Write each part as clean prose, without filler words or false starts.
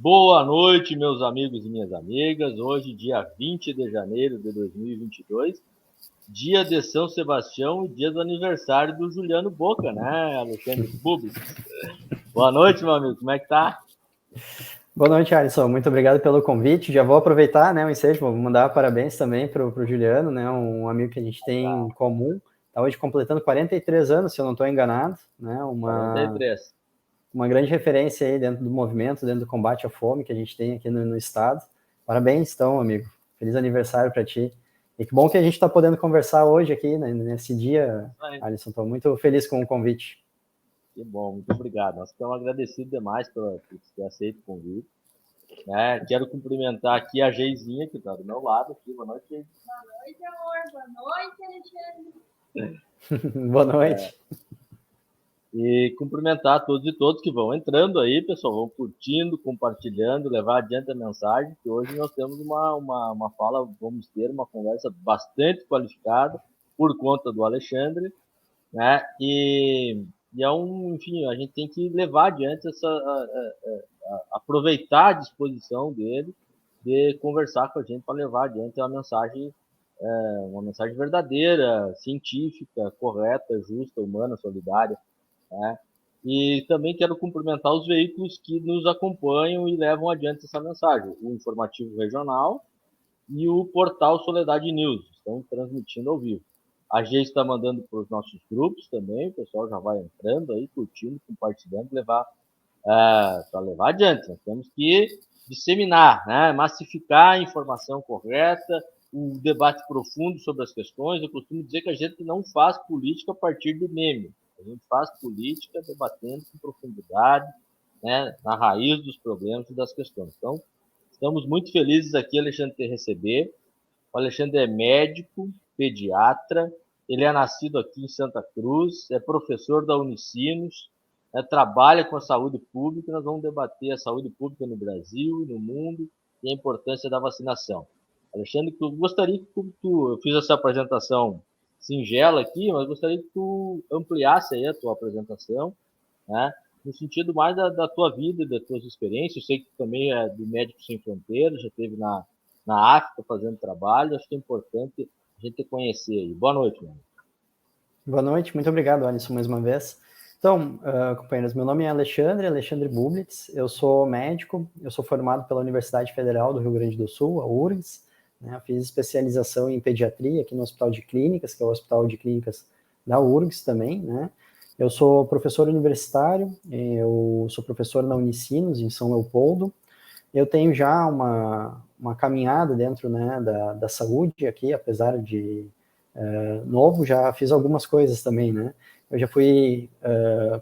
Boa noite, meus amigos e minhas amigas. Hoje, dia 20 de janeiro de 2022, dia de São Sebastião e dia do aniversário do Juliano Boca, né, Alexandre Bubis? Boa noite, meu amigo. Como é que tá? Boa noite, Alisson. Muito obrigado pelo convite. Já vou aproveitar, né, o ensejo, vou mandar parabéns também para o Juliano, né, um amigo que a gente tem em comum. Está hoje completando 43 anos, se eu não estou enganado, né, 43. uma grande referência aí dentro do movimento, dentro do combate à fome que a gente tem aqui no estado. Parabéns, então, amigo. Feliz aniversário para ti. E que bom que a gente está podendo conversar hoje aqui, né, nesse dia, Alisson. Estou muito feliz com o convite. Que bom, muito obrigado. Nós estamos agradecidos demais por ter aceito o convite. Quero cumprimentar aqui a Geizinha, que está do meu lado. Aqui. Boa noite, Geizinha. Boa noite, amor. Boa noite, Alexandre. Boa noite. E cumprimentar todos e todos que vão entrando aí, pessoal, vão curtindo, compartilhando, levar adiante a mensagem, que hoje nós temos uma fala, vamos ter uma conversa bastante qualificada por conta do Alexandre, né? E enfim, a gente tem que levar adiante aproveitar a disposição dele de conversar com a gente para levar adiante uma mensagem verdadeira, científica, correta, justa, humana, solidária, né? E também quero cumprimentar os veículos que nos acompanham e levam adiante essa mensagem. O Informativo Regional e o portal Soledade News estão transmitindo ao vivo. A gente está mandando para os nossos grupos também, o pessoal já vai entrando aí, curtindo, compartilhando, para levar adiante. Nós temos que disseminar, né? Massificar a informação correta, o debate profundo sobre as questões. Eu costumo dizer que a gente não faz política a partir do meme. A gente faz política debatendo com profundidade, né, na raiz dos problemas e das questões. Então, estamos muito felizes aqui, Alexandre, de te receber. O Alexandre é médico, pediatra, ele é nascido aqui em Santa Cruz, é professor da Unicinos, trabalha com a saúde pública. Nós vamos debater a saúde pública no Brasil e no mundo e a importância da vacinação. Alexandre, eu gostaria que eu fiz essa apresentação singela aqui, mas gostaria que tu ampliasse aí a tua apresentação, né? No sentido mais da tua vida, das tuas experiências. Eu sei que tu também é do Médicos Sem Fronteiras, já esteve na África fazendo trabalho. Acho que é importante a gente conhecer aí. Boa noite, mano. Boa noite, muito obrigado, Alisson, mais uma vez. Então, companheiros, meu nome é Alexandre Bublitz, eu sou médico, eu sou formado pela Universidade Federal do Rio Grande do Sul, a URGS, né? Fiz especialização em pediatria aqui no Hospital de Clínicas, que é o Hospital de Clínicas da URGS também, né? Eu sou professor universitário, eu sou professor na Unicinos, em São Leopoldo. Eu tenho já uma caminhada dentro, né, da saúde aqui, apesar de novo, já fiz algumas coisas também, né? Eu já fui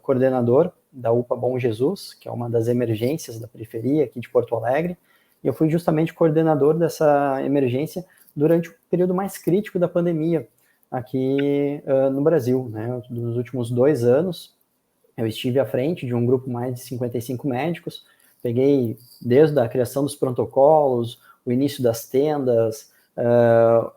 coordenador da UPA Bom Jesus, que é uma das emergências da periferia aqui de Porto Alegre, e eu fui justamente coordenador dessa emergência durante o período mais crítico da pandemia aqui no Brasil, né? Nos últimos 2 anos, eu estive à frente de um grupo mais de 55 médicos, peguei desde a criação dos protocolos, o início das tendas,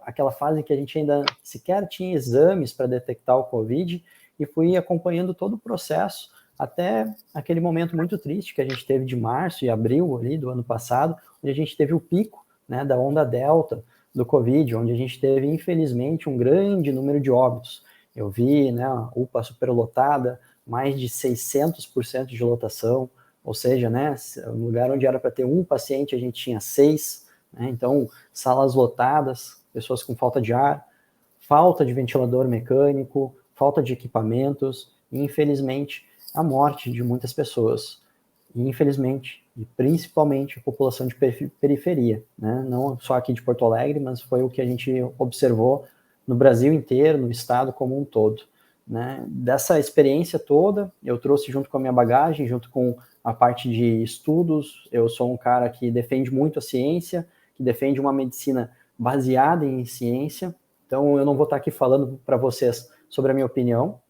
aquela fase que a gente ainda sequer tinha exames para detectar o Covid, e fui acompanhando todo o processo até aquele momento muito triste que a gente teve de março e abril ali do ano passado, onde a gente teve o pico, né, da onda Delta do Covid, onde a gente teve, infelizmente, um grande número de óbitos. Eu vi, né, a UPA superlotada, mais de 600% de lotação, ou seja, né, no lugar onde era para ter um paciente, a gente tinha 6, né, então, salas lotadas, pessoas com falta de ar, falta de ventilador mecânico, falta de equipamentos, e, infelizmente, a morte de muitas pessoas. E, infelizmente, e principalmente a população de periferia, né, não só aqui de Porto Alegre, mas foi o que a gente observou no Brasil inteiro, no estado como um todo. Né? Dessa experiência toda, eu trouxe junto com a minha bagagem, junto com a parte de estudos. Eu sou um cara que defende muito a ciência, que defende uma medicina baseada em ciência. Então, eu não vou estar aqui falando para vocês sobre a minha opinião.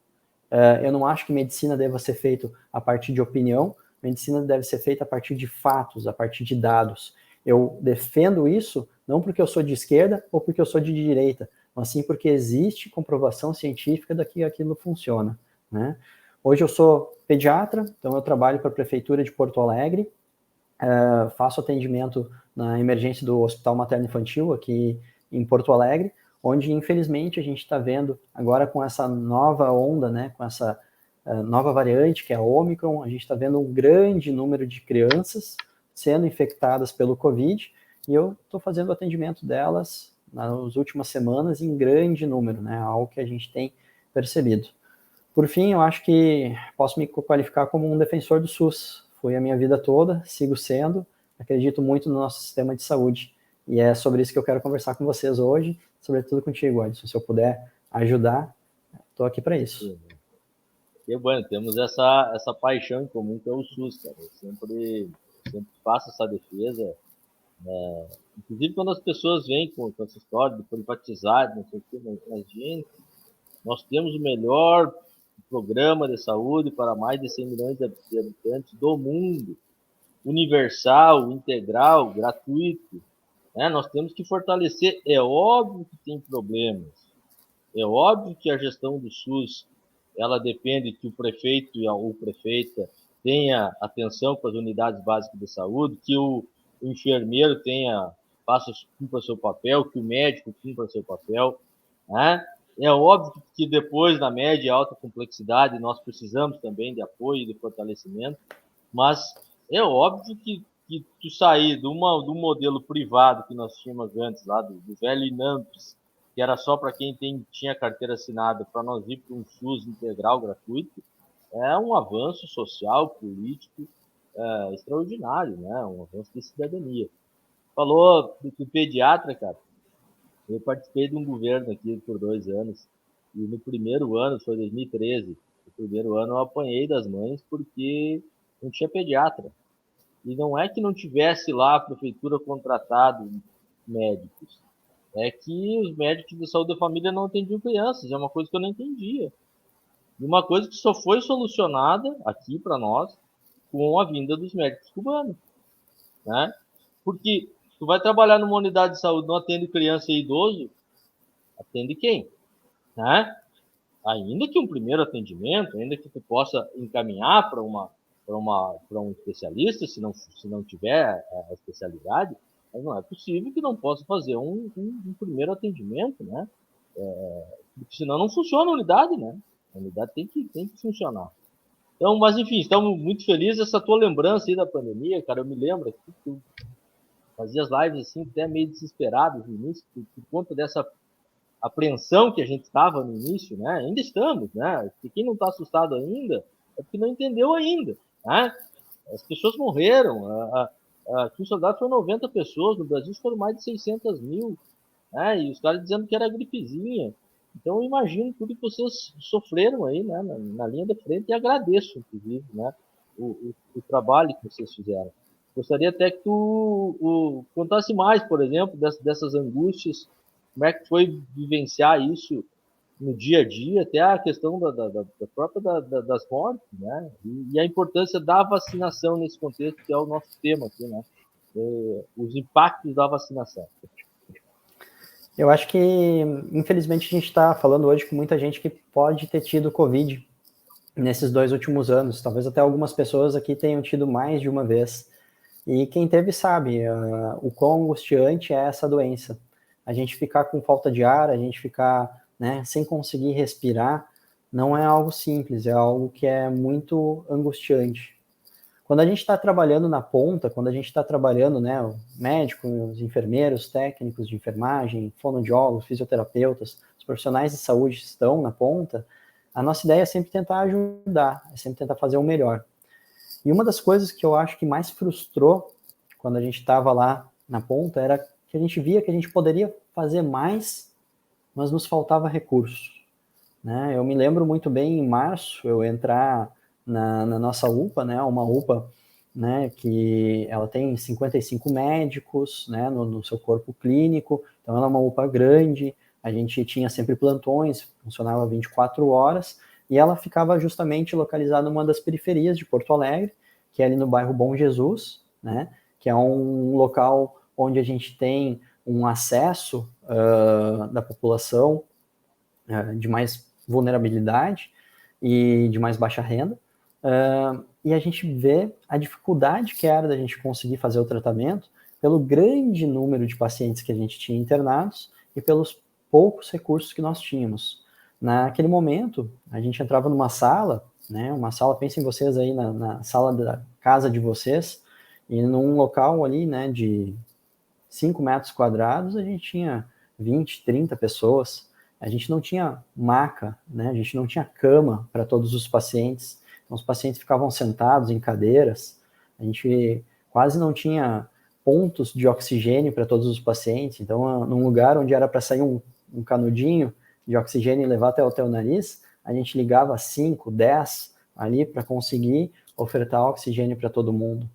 Eu não acho que medicina deva ser feita a partir de opinião. Medicina deve ser feita a partir de fatos, a partir de dados. Eu defendo isso não porque eu sou de esquerda ou porque eu sou de direita, mas sim porque existe comprovação científica de que aquilo funciona, né? Hoje eu sou pediatra, então eu trabalho para a Prefeitura de Porto Alegre. faço atendimento na emergência do Hospital Materno Infantil aqui em Porto Alegre, onde infelizmente a gente está vendo agora com essa nova onda, né, com essa nova variante que é a Omicron, a gente está vendo um grande número de crianças sendo infectadas pelo Covid, e eu estou fazendo o atendimento delas nas últimas semanas em grande número, né, algo que a gente tem percebido. Por fim, eu acho que posso me qualificar como um defensor do SUS. Foi a minha vida toda, sigo sendo, acredito muito no nosso sistema de saúde. E é sobre isso que eu quero conversar com vocês hoje, sobretudo contigo, Edson. Se eu puder ajudar, estou aqui para isso. Que bueno, temos essa paixão em comum que é o SUS, cara. Eu sempre faço essa defesa. Inclusive quando as pessoas vêm com essa história de privatizar, não sei o que, mas gente, nós temos o melhor programa de saúde para mais de 100 milhões de habitantes do mundo, universal, integral, gratuito. Né? Nós temos que fortalecer. É óbvio que tem problemas. É óbvio que a gestão do SUS ela depende que o prefeito ou prefeita tenha atenção com as unidades básicas de saúde, que o enfermeiro cumpra seu papel, que o médico cumpra seu papel. Né? É óbvio que depois, na média e alta complexidade, nós precisamos também de apoio e de fortalecimento, mas é óbvio que tu sair de um modelo privado que nós tínhamos antes, lá do velho INAMPS, que era só para quem tinha carteira assinada, para nós ir para um SUS integral gratuito, é um avanço social, político extraordinário, né? Um avanço de cidadania. Falou do pediatra, cara. Eu participei de um governo aqui por 2 anos, e no primeiro ano, foi 2013, no primeiro ano eu apanhei das mães porque não tinha pediatra. E não é que não tivesse lá a prefeitura contratado médicos, é que os médicos de saúde da família não atendiam crianças, é uma coisa que eu não entendia. E uma coisa que só foi solucionada aqui para nós com a vinda dos médicos cubanos, né? Porque tu vai trabalhar numa unidade de saúde, não atende criança e idoso, atende quem? Né? Ainda que um primeiro atendimento, ainda que tu possa encaminhar para um especialista, se não tiver a especialidade, mas não é possível que não possa fazer um primeiro atendimento, né? Porque senão não funciona a unidade, né? A unidade tem que funcionar. Então, mas enfim, estamos muito felizes. Essa tua lembrança aí da pandemia, cara, eu me lembro que tu fazia as lives assim, até meio desesperados no início, por conta dessa apreensão que a gente estava no início, né? Ainda estamos, né? E quem não está assustado ainda é porque não entendeu ainda, né? As pessoas morreram. Aqui em Soldado foram 90 pessoas, no Brasil foram mais de 600 mil, né? E os caras dizendo que era gripezinha. Então eu imagino tudo que vocês sofreram aí, né? Na linha da frente, e agradeço, inclusive, né? O trabalho que vocês fizeram. Gostaria até que tu contasse mais, por exemplo, dessas angústias, como é que foi vivenciar isso no dia a dia, até a questão da própria das mortes, né? E a importância da vacinação nesse contexto, que é o nosso tema aqui, né? Os impactos da vacinação. Eu acho que, infelizmente, a gente está falando hoje com muita gente que pode ter tido Covid nesses 2 últimos anos. Talvez até algumas pessoas aqui tenham tido mais de uma vez. E quem teve sabe o quão angustiante é essa doença. A gente ficar com falta de ar, a gente ficar, né, sem conseguir respirar, não é algo simples, é algo que é muito angustiante. Quando a gente está trabalhando na ponta, quando a gente está trabalhando, né, o médico, os enfermeiros, técnicos de enfermagem, fonoaudiólogos, fisioterapeutas, os profissionais de saúde estão na ponta, a nossa ideia é sempre tentar ajudar, é sempre tentar fazer o melhor. E uma das coisas que eu acho que mais frustrou quando a gente estava lá na ponta era que a gente via que a gente poderia fazer mais, mas nos faltava recurso, né? Eu me lembro muito bem, em março, eu entrar na nossa UPA, né, uma UPA, né, que ela tem 55 médicos, né, no seu corpo clínico, então ela é uma UPA grande, a gente tinha sempre plantões, funcionava 24 horas, e ela ficava justamente localizada numa das periferias de Porto Alegre, que é ali no bairro Bom Jesus, né, que é um local onde a gente tem um acesso da população de mais vulnerabilidade e de mais baixa renda, E a gente vê a dificuldade que era da gente conseguir fazer o tratamento pelo grande número de pacientes que a gente tinha internados e pelos poucos recursos que nós tínhamos. Naquele momento, a gente entrava numa sala, né, uma sala, pensem vocês aí na sala da casa de vocês, e num local ali, né, de 5 metros quadrados, a gente tinha 20, 30 pessoas, a gente não tinha maca, né, a gente não tinha cama para todos os pacientes, então os pacientes ficavam sentados em cadeiras, a gente quase não tinha pontos de oxigênio para todos os pacientes, então num lugar onde era para sair um canudinho de oxigênio e levar até o teu nariz, a gente ligava 5, 10 ali para conseguir ofertar oxigênio para todo mundo.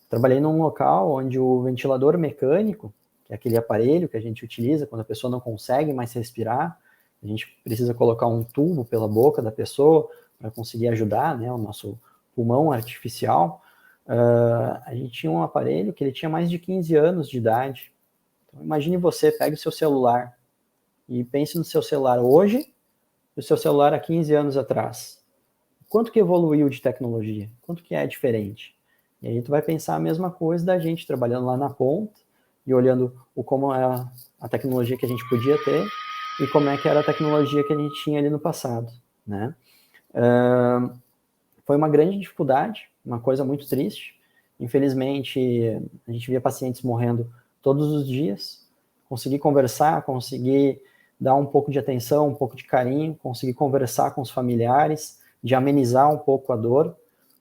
Trabalhei num local onde o ventilador mecânico, que é aquele aparelho que a gente utiliza quando a pessoa não consegue mais respirar, a gente precisa colocar um tubo pela boca da pessoa para conseguir ajudar, né, o nosso pulmão artificial. A gente tinha um aparelho que ele tinha mais de 15 anos de idade. Então, imagine você, pegue o seu celular e pense no seu celular hoje e o seu celular há 15 anos atrás. Quanto que evoluiu de tecnologia? Quanto que é diferente? E aí tu vai pensar a mesma coisa da gente trabalhando lá na ponta e olhando como é a tecnologia que a gente podia ter e como é que era a tecnologia que a gente tinha ali no passado, né? Foi uma grande dificuldade, uma coisa muito triste. Infelizmente, a gente via pacientes morrendo todos os dias. Conseguir conversar, conseguir dar um pouco de atenção, um pouco de carinho, conseguir conversar com os familiares, de amenizar um pouco a dor,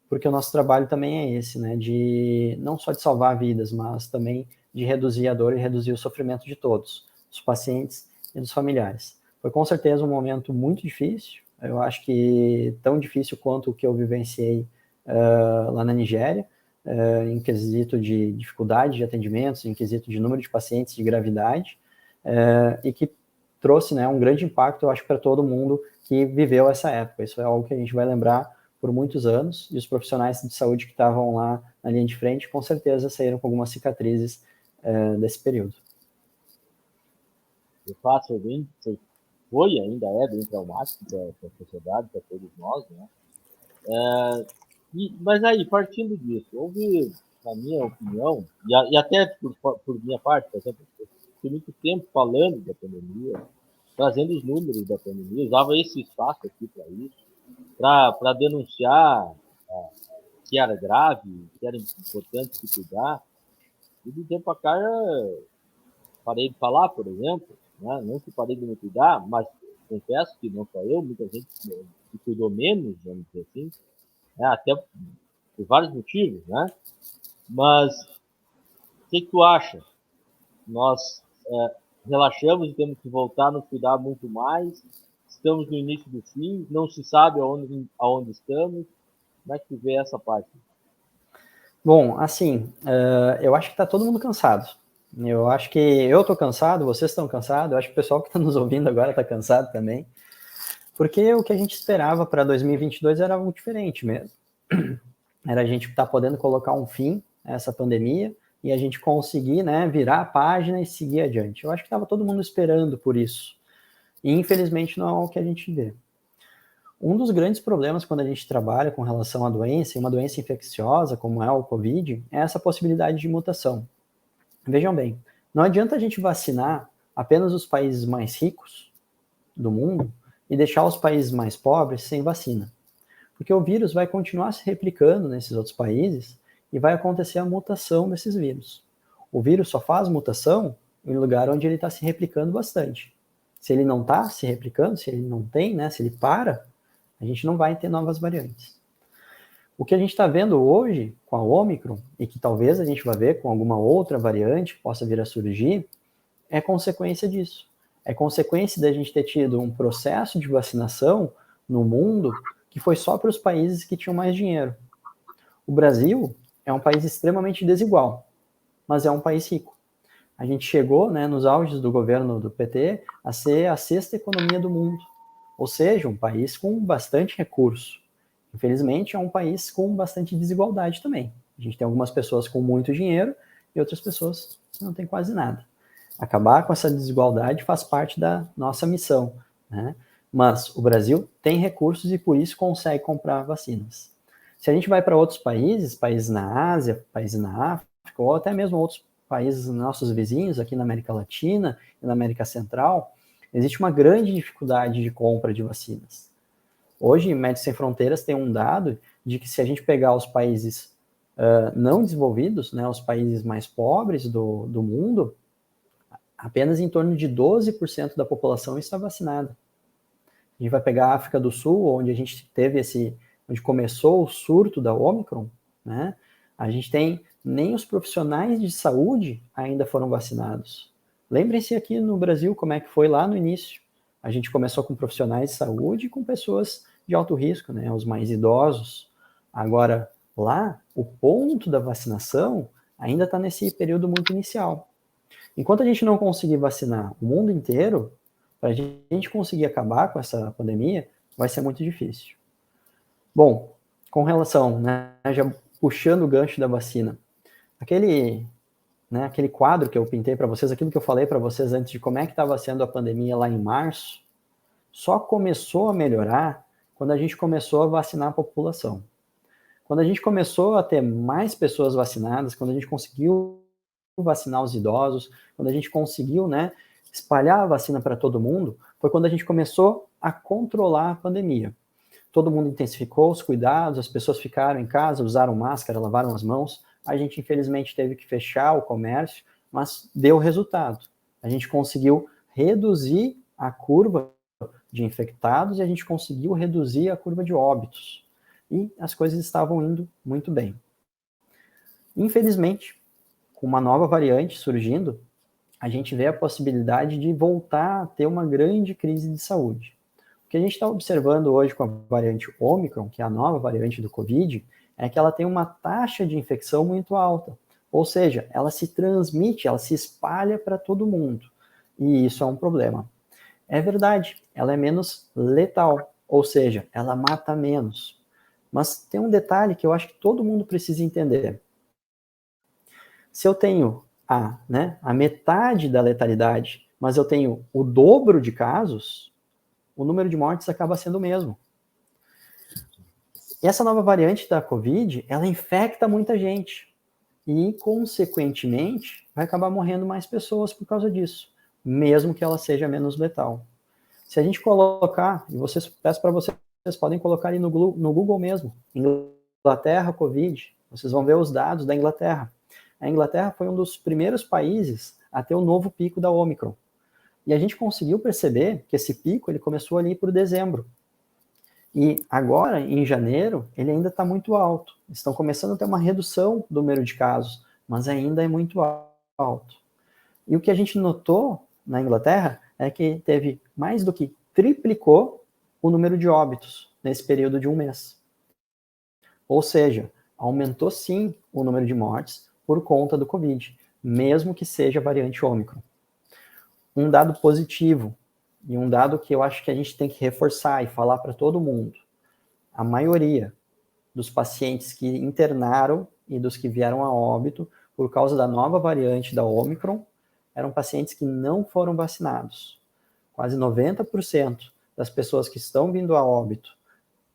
porque o nosso trabalho também é esse, né? De não só de salvar vidas, mas também de reduzir a dor e reduzir o sofrimento de todos, dos pacientes e dos familiares. Foi com certeza um momento muito difícil, eu acho que tão difícil quanto o que eu vivenciei lá na Nigéria, em quesito de dificuldade de atendimentos, em quesito de número de pacientes de gravidade, e que trouxe, né, um grande impacto, eu acho, para todo mundo que viveu essa época. Isso é algo que a gente vai lembrar por muitos anos, e os profissionais de saúde que estavam lá na linha de frente, com certeza saíram com algumas cicatrizes desse período. De fato, foi e ainda é bem traumático para a sociedade, para todos nós, né? Mas aí, partindo disso, houve, na minha opinião, e até por minha parte, por exemplo, eu fiquei muito tempo falando da pandemia, trazendo os números da pandemia, usava esse espaço aqui para isso, para denunciar que era grave, que era importante se cuidar. E de tempo para cá, parei de falar, por exemplo, né? Não que parei de me cuidar, mas confesso que não só eu, muita gente se cuidou menos, vamos dizer assim, né? Até por vários motivos, né? Mas o que tu acha? Nós relaxamos e temos que voltar a nos cuidar muito mais. Estamos no início do fim, não se sabe aonde estamos. Como é que tu vê essa parte? Bom, assim, eu acho que está todo mundo cansado. Eu acho que eu estou cansado, vocês estão cansados, eu acho que o pessoal que está nos ouvindo agora está cansado também. Porque o que a gente esperava para 2022 era algo diferente mesmo. Era a gente estar podendo colocar um fim a essa pandemia e a gente conseguir, né, virar a página e seguir adiante. Eu acho que estava todo mundo esperando por isso. E infelizmente não é o que a gente vê. Um dos grandes problemas quando a gente trabalha com relação à doença, e uma doença infecciosa como é o Covid, é essa possibilidade de mutação. Vejam bem, não adianta a gente vacinar apenas os países mais ricos do mundo e deixar os países mais pobres sem vacina. Porque o vírus vai continuar se replicando nesses outros países e vai acontecer a mutação desses vírus. O vírus só faz mutação em lugar onde ele está se replicando bastante. Se ele não está se replicando, se ele não tem, né, se ele para, a gente não vai ter novas variantes. O que a gente está vendo hoje com a Ômicron, e que talvez a gente vá ver com alguma outra variante que possa vir a surgir, é consequência disso. É consequência da gente ter tido um processo de vacinação no mundo que foi só para os países que tinham mais dinheiro. O Brasil é um país extremamente desigual, mas é um país rico. A gente chegou, né, nos auges do governo do PT, a ser a 6ª economia do mundo. Ou seja, um país com bastante recurso. Infelizmente, é um país com bastante desigualdade também. A gente tem algumas pessoas com muito dinheiro e outras pessoas que não têm quase nada. Acabar com essa desigualdade faz parte da nossa missão, né? Mas o Brasil tem recursos e por isso consegue comprar vacinas. Se a gente vai para outros países, países na Ásia, países na África, ou até mesmo outros países nossos vizinhos, aqui na América Latina e na América Central, existe uma grande dificuldade de compra de vacinas. Hoje, Médicos Sem Fronteiras tem um dado de que se a gente pegar os países não desenvolvidos, né, os países mais pobres do mundo, apenas em torno de 12% da população está vacinada. A gente vai pegar a África do Sul, onde a gente teve onde começou o surto da Omicron, né? A gente tem nem os profissionais de saúde ainda foram vacinados. Lembrem-se aqui no Brasil como é que foi lá no início. A gente começou com profissionais de saúde e com pessoas de alto risco, né? Os mais idosos. Agora, lá, o ponto da vacinação ainda está nesse período muito inicial. Enquanto a gente não conseguir vacinar o mundo inteiro, para a gente conseguir acabar com essa pandemia, vai ser muito difícil. Bom, com relação, né, já puxando o gancho da vacina, aquele quadro que eu pintei para vocês, aquilo que eu falei para vocês antes de como é que estava sendo a pandemia lá em março, só começou a melhorar quando a gente começou a vacinar a população. Quando a gente começou a ter mais pessoas vacinadas, quando a gente conseguiu vacinar os idosos, quando a gente conseguiu, né, espalhar a vacina para todo mundo, foi quando a gente começou a controlar a pandemia. Todo mundo intensificou os cuidados, as pessoas ficaram em casa, usaram máscara, lavaram as mãos. A gente, infelizmente, teve que fechar o comércio, mas deu resultado. A gente conseguiu reduzir a curva de infectados e a gente conseguiu reduzir a curva de óbitos. E as coisas estavam indo muito bem. Infelizmente, com uma nova variante surgindo, a gente vê a possibilidade de voltar a ter uma grande crise de saúde. O que a gente está observando hoje com a variante Omicron, que é a nova variante do Covid, é que ela tem uma taxa de infecção muito alta. Ou seja, ela se transmite, ela se espalha para todo mundo. E isso é um problema. É verdade, ela é menos letal, ou seja, ela mata menos. Mas tem um detalhe que eu acho que todo mundo precisa entender. Se eu tenho a metade da letalidade, mas eu tenho o dobro de casos, o número de mortes acaba sendo o mesmo. E essa nova variante da Covid, ela infecta muita gente. E, consequentemente, vai acabar morrendo mais pessoas por causa disso, mesmo que ela seja menos letal. Se a gente colocar, e peço para vocês, podem colocar ali no Google mesmo, Inglaterra, Covid, vocês vão ver os dados da Inglaterra. A Inglaterra foi um dos primeiros países a ter o novo pico da Omicron. E a gente conseguiu perceber que esse pico ele começou ali por dezembro. E agora, em janeiro, ele ainda está muito alto. Estão começando a ter uma redução do número de casos, mas ainda é muito alto. E o que a gente notou na Inglaterra é que teve mais do que triplicou o número de óbitos nesse período de um mês. Ou seja, aumentou sim o número de mortes por conta do Covid, mesmo que seja a variante Ômicron. Um dado positivo, e um dado que eu acho que a gente tem que reforçar e falar para todo mundo, a maioria dos pacientes que internaram e dos que vieram a óbito por causa da nova variante da Ômicron eram pacientes que não foram vacinados. Quase 90% das pessoas que estão vindo a óbito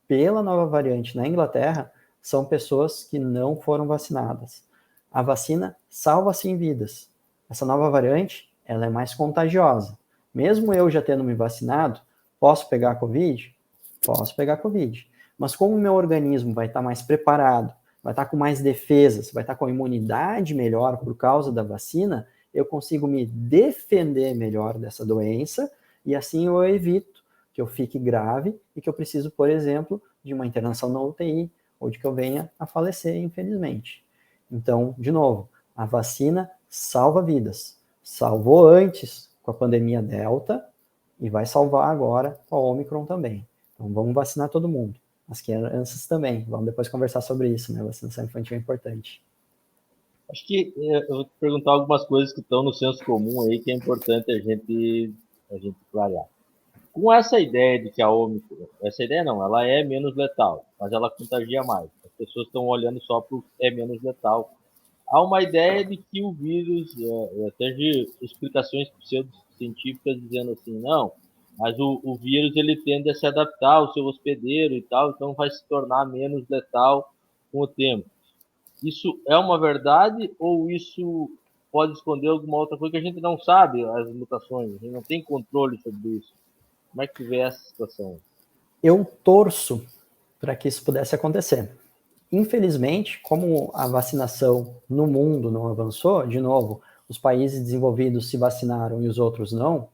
pela nova variante na Inglaterra são pessoas que não foram vacinadas. A vacina salva sim vidas. Essa nova variante, ela é mais contagiosa. Mesmo eu já tendo me vacinado, posso pegar a Covid? Posso pegar a Covid. Mas como o meu organismo vai estar mais preparado, vai estar com mais defesas, vai estar com a imunidade melhor por causa da vacina, eu consigo me defender melhor dessa doença e assim eu evito que eu fique grave e que eu preciso, por exemplo, de uma internação na UTI ou de que eu venha a falecer, infelizmente. Então, de novo, a vacina salva vidas. Salvou antes com a pandemia Delta e vai salvar agora com a Omicron também. Então, vamos vacinar todo mundo. As crianças também. Vamos depois conversar sobre isso, né? Vacinação infantil é importante. Acho que eu vou te perguntar algumas coisas que estão no senso comum aí, que é importante a gente clarear. Com essa ideia de que a Omicron, essa ideia não, ela é menos letal, mas ela contagia mais. As pessoas estão olhando só para o que é menos letal. Há uma ideia de que o vírus, até de explicações pseudocientíficas dizendo assim, não, mas o vírus ele tende a se adaptar ao seu hospedeiro e tal, então vai se tornar menos letal com o tempo. Isso é uma verdade ou isso pode esconder alguma outra coisa que a gente não sabe, as mutações, a gente não tem controle sobre isso? Como é que tu vê essa situação? Eu torço para que isso pudesse acontecer. Infelizmente, como a vacinação no mundo não avançou, de novo, os países desenvolvidos se vacinaram e os outros não,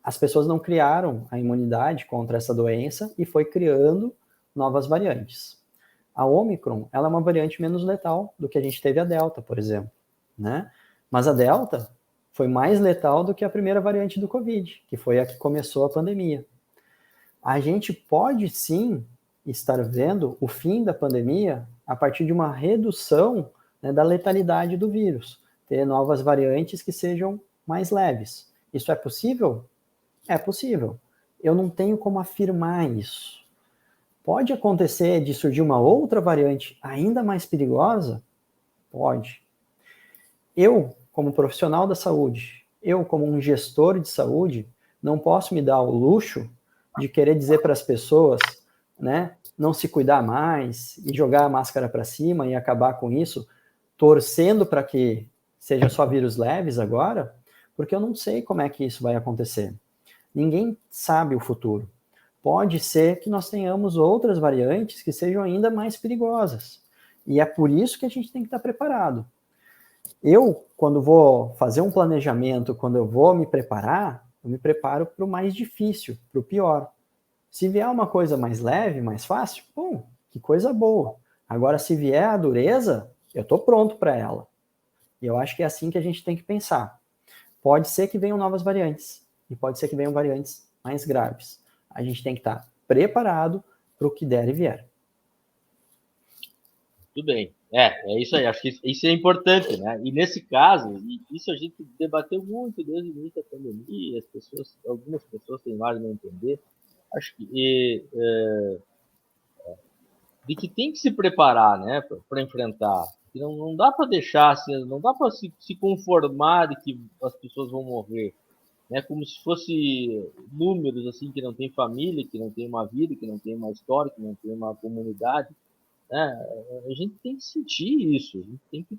as pessoas não criaram a imunidade contra essa doença e foi criando novas variantes. A Omicron, ela é uma variante menos letal do que a gente teve a Delta, por exemplo, né? Mas a Delta foi mais letal do que a primeira variante do Covid, que foi a que começou a pandemia. A gente pode sim estar vendo o fim da pandemia a partir de uma redução, né, da letalidade do vírus, ter novas variantes que sejam mais leves. Isso é possível? É possível. Eu não tenho como afirmar isso. Pode acontecer de surgir uma outra variante ainda mais perigosa? Pode. Eu, como profissional da saúde, eu, como um gestor de saúde, não posso me dar o luxo de querer dizer para as pessoas, né, não se cuidar mais e jogar a máscara para cima e acabar com isso, torcendo para que seja só vírus leves agora, porque eu não sei como é que isso vai acontecer. Ninguém sabe o futuro. Pode ser que nós tenhamos outras variantes que sejam ainda mais perigosas. E é por isso que a gente tem que estar preparado. Eu, quando vou fazer um planejamento, quando eu vou me preparar, eu me preparo para o mais difícil, para o pior. Se vier uma coisa mais leve, mais fácil, bom, que coisa boa. Agora, se vier a dureza, eu estou pronto para ela. E eu acho que é assim que a gente tem que pensar. Pode ser que venham novas variantes, e pode ser que venham variantes mais graves. A gente tem que estar preparado para o que der e vier. Tudo bem. É isso aí. Acho que isso é importante, né? E nesse caso, isso a gente debateu muito desde o início da pandemia, algumas pessoas têm mais a não entender. Acho que de que tem que se preparar, né, para enfrentar. Que não dá para deixar assim, não dá para se conformar de que as pessoas vão morrer, né, como se fosse números assim que não tem família, que não tem uma vida, que não tem uma história, que não tem uma comunidade, né? A gente tem que sentir isso, a gente tem que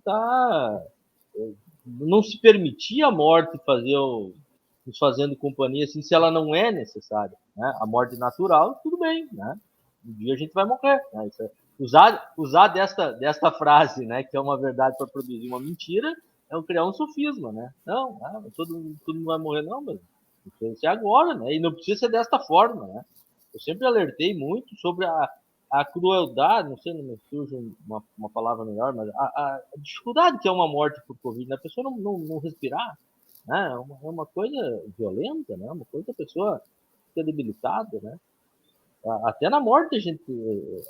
não se permitir a morte nos fazendo companhia assim, se ela não é necessária, né? A morte natural, tudo bem, né? Um dia a gente vai morrer, né? Usar desta frase, né, que é uma verdade para produzir uma mentira, é criar um sofisma, né? Não, todo mundo vai morrer, não, mas precisa ser agora, né? E não precisa ser desta forma, né? Eu sempre alertei muito sobre a crueldade, não sei, não me surge uma palavra melhor, mas a dificuldade que é uma morte por Covid, né? A pessoa não respirar, né? É uma coisa violenta, né? Uma coisa que a pessoa fica debilitada, né? Até na morte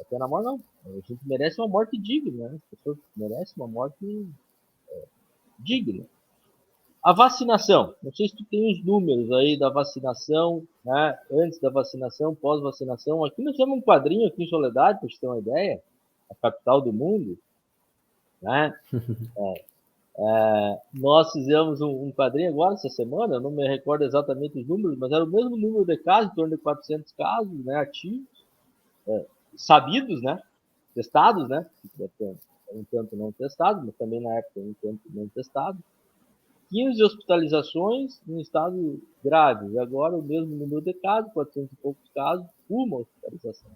até na morte não, a gente merece uma morte digna, né? As pessoas merecem uma morte digna. A vacinação, não sei se tu tem os números aí da vacinação, né? Antes da vacinação, pós-vacinação. Aqui nós temos um quadrinho aqui em Soledade, para você ter uma ideia, a capital do mundo, né? Nós fizemos um quadrinho agora essa semana, eu não me recordo exatamente os números, mas era o mesmo número de casos, em torno de 400 casos, né, ativos, sabidos, né, testados, né, um tanto não testados, mas também na época um tanto não testados, 15 hospitalizações em estado grave, e agora o mesmo número de casos, 400 e poucos casos, uma hospitalização.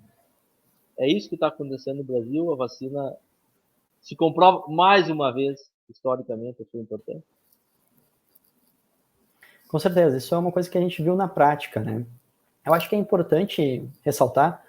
É isso que está acontecendo no Brasil, a vacina se comprova mais uma vez, historicamente, a sua importância. Com certeza, isso é uma coisa que a gente viu na prática, né? Eu acho que é importante ressaltar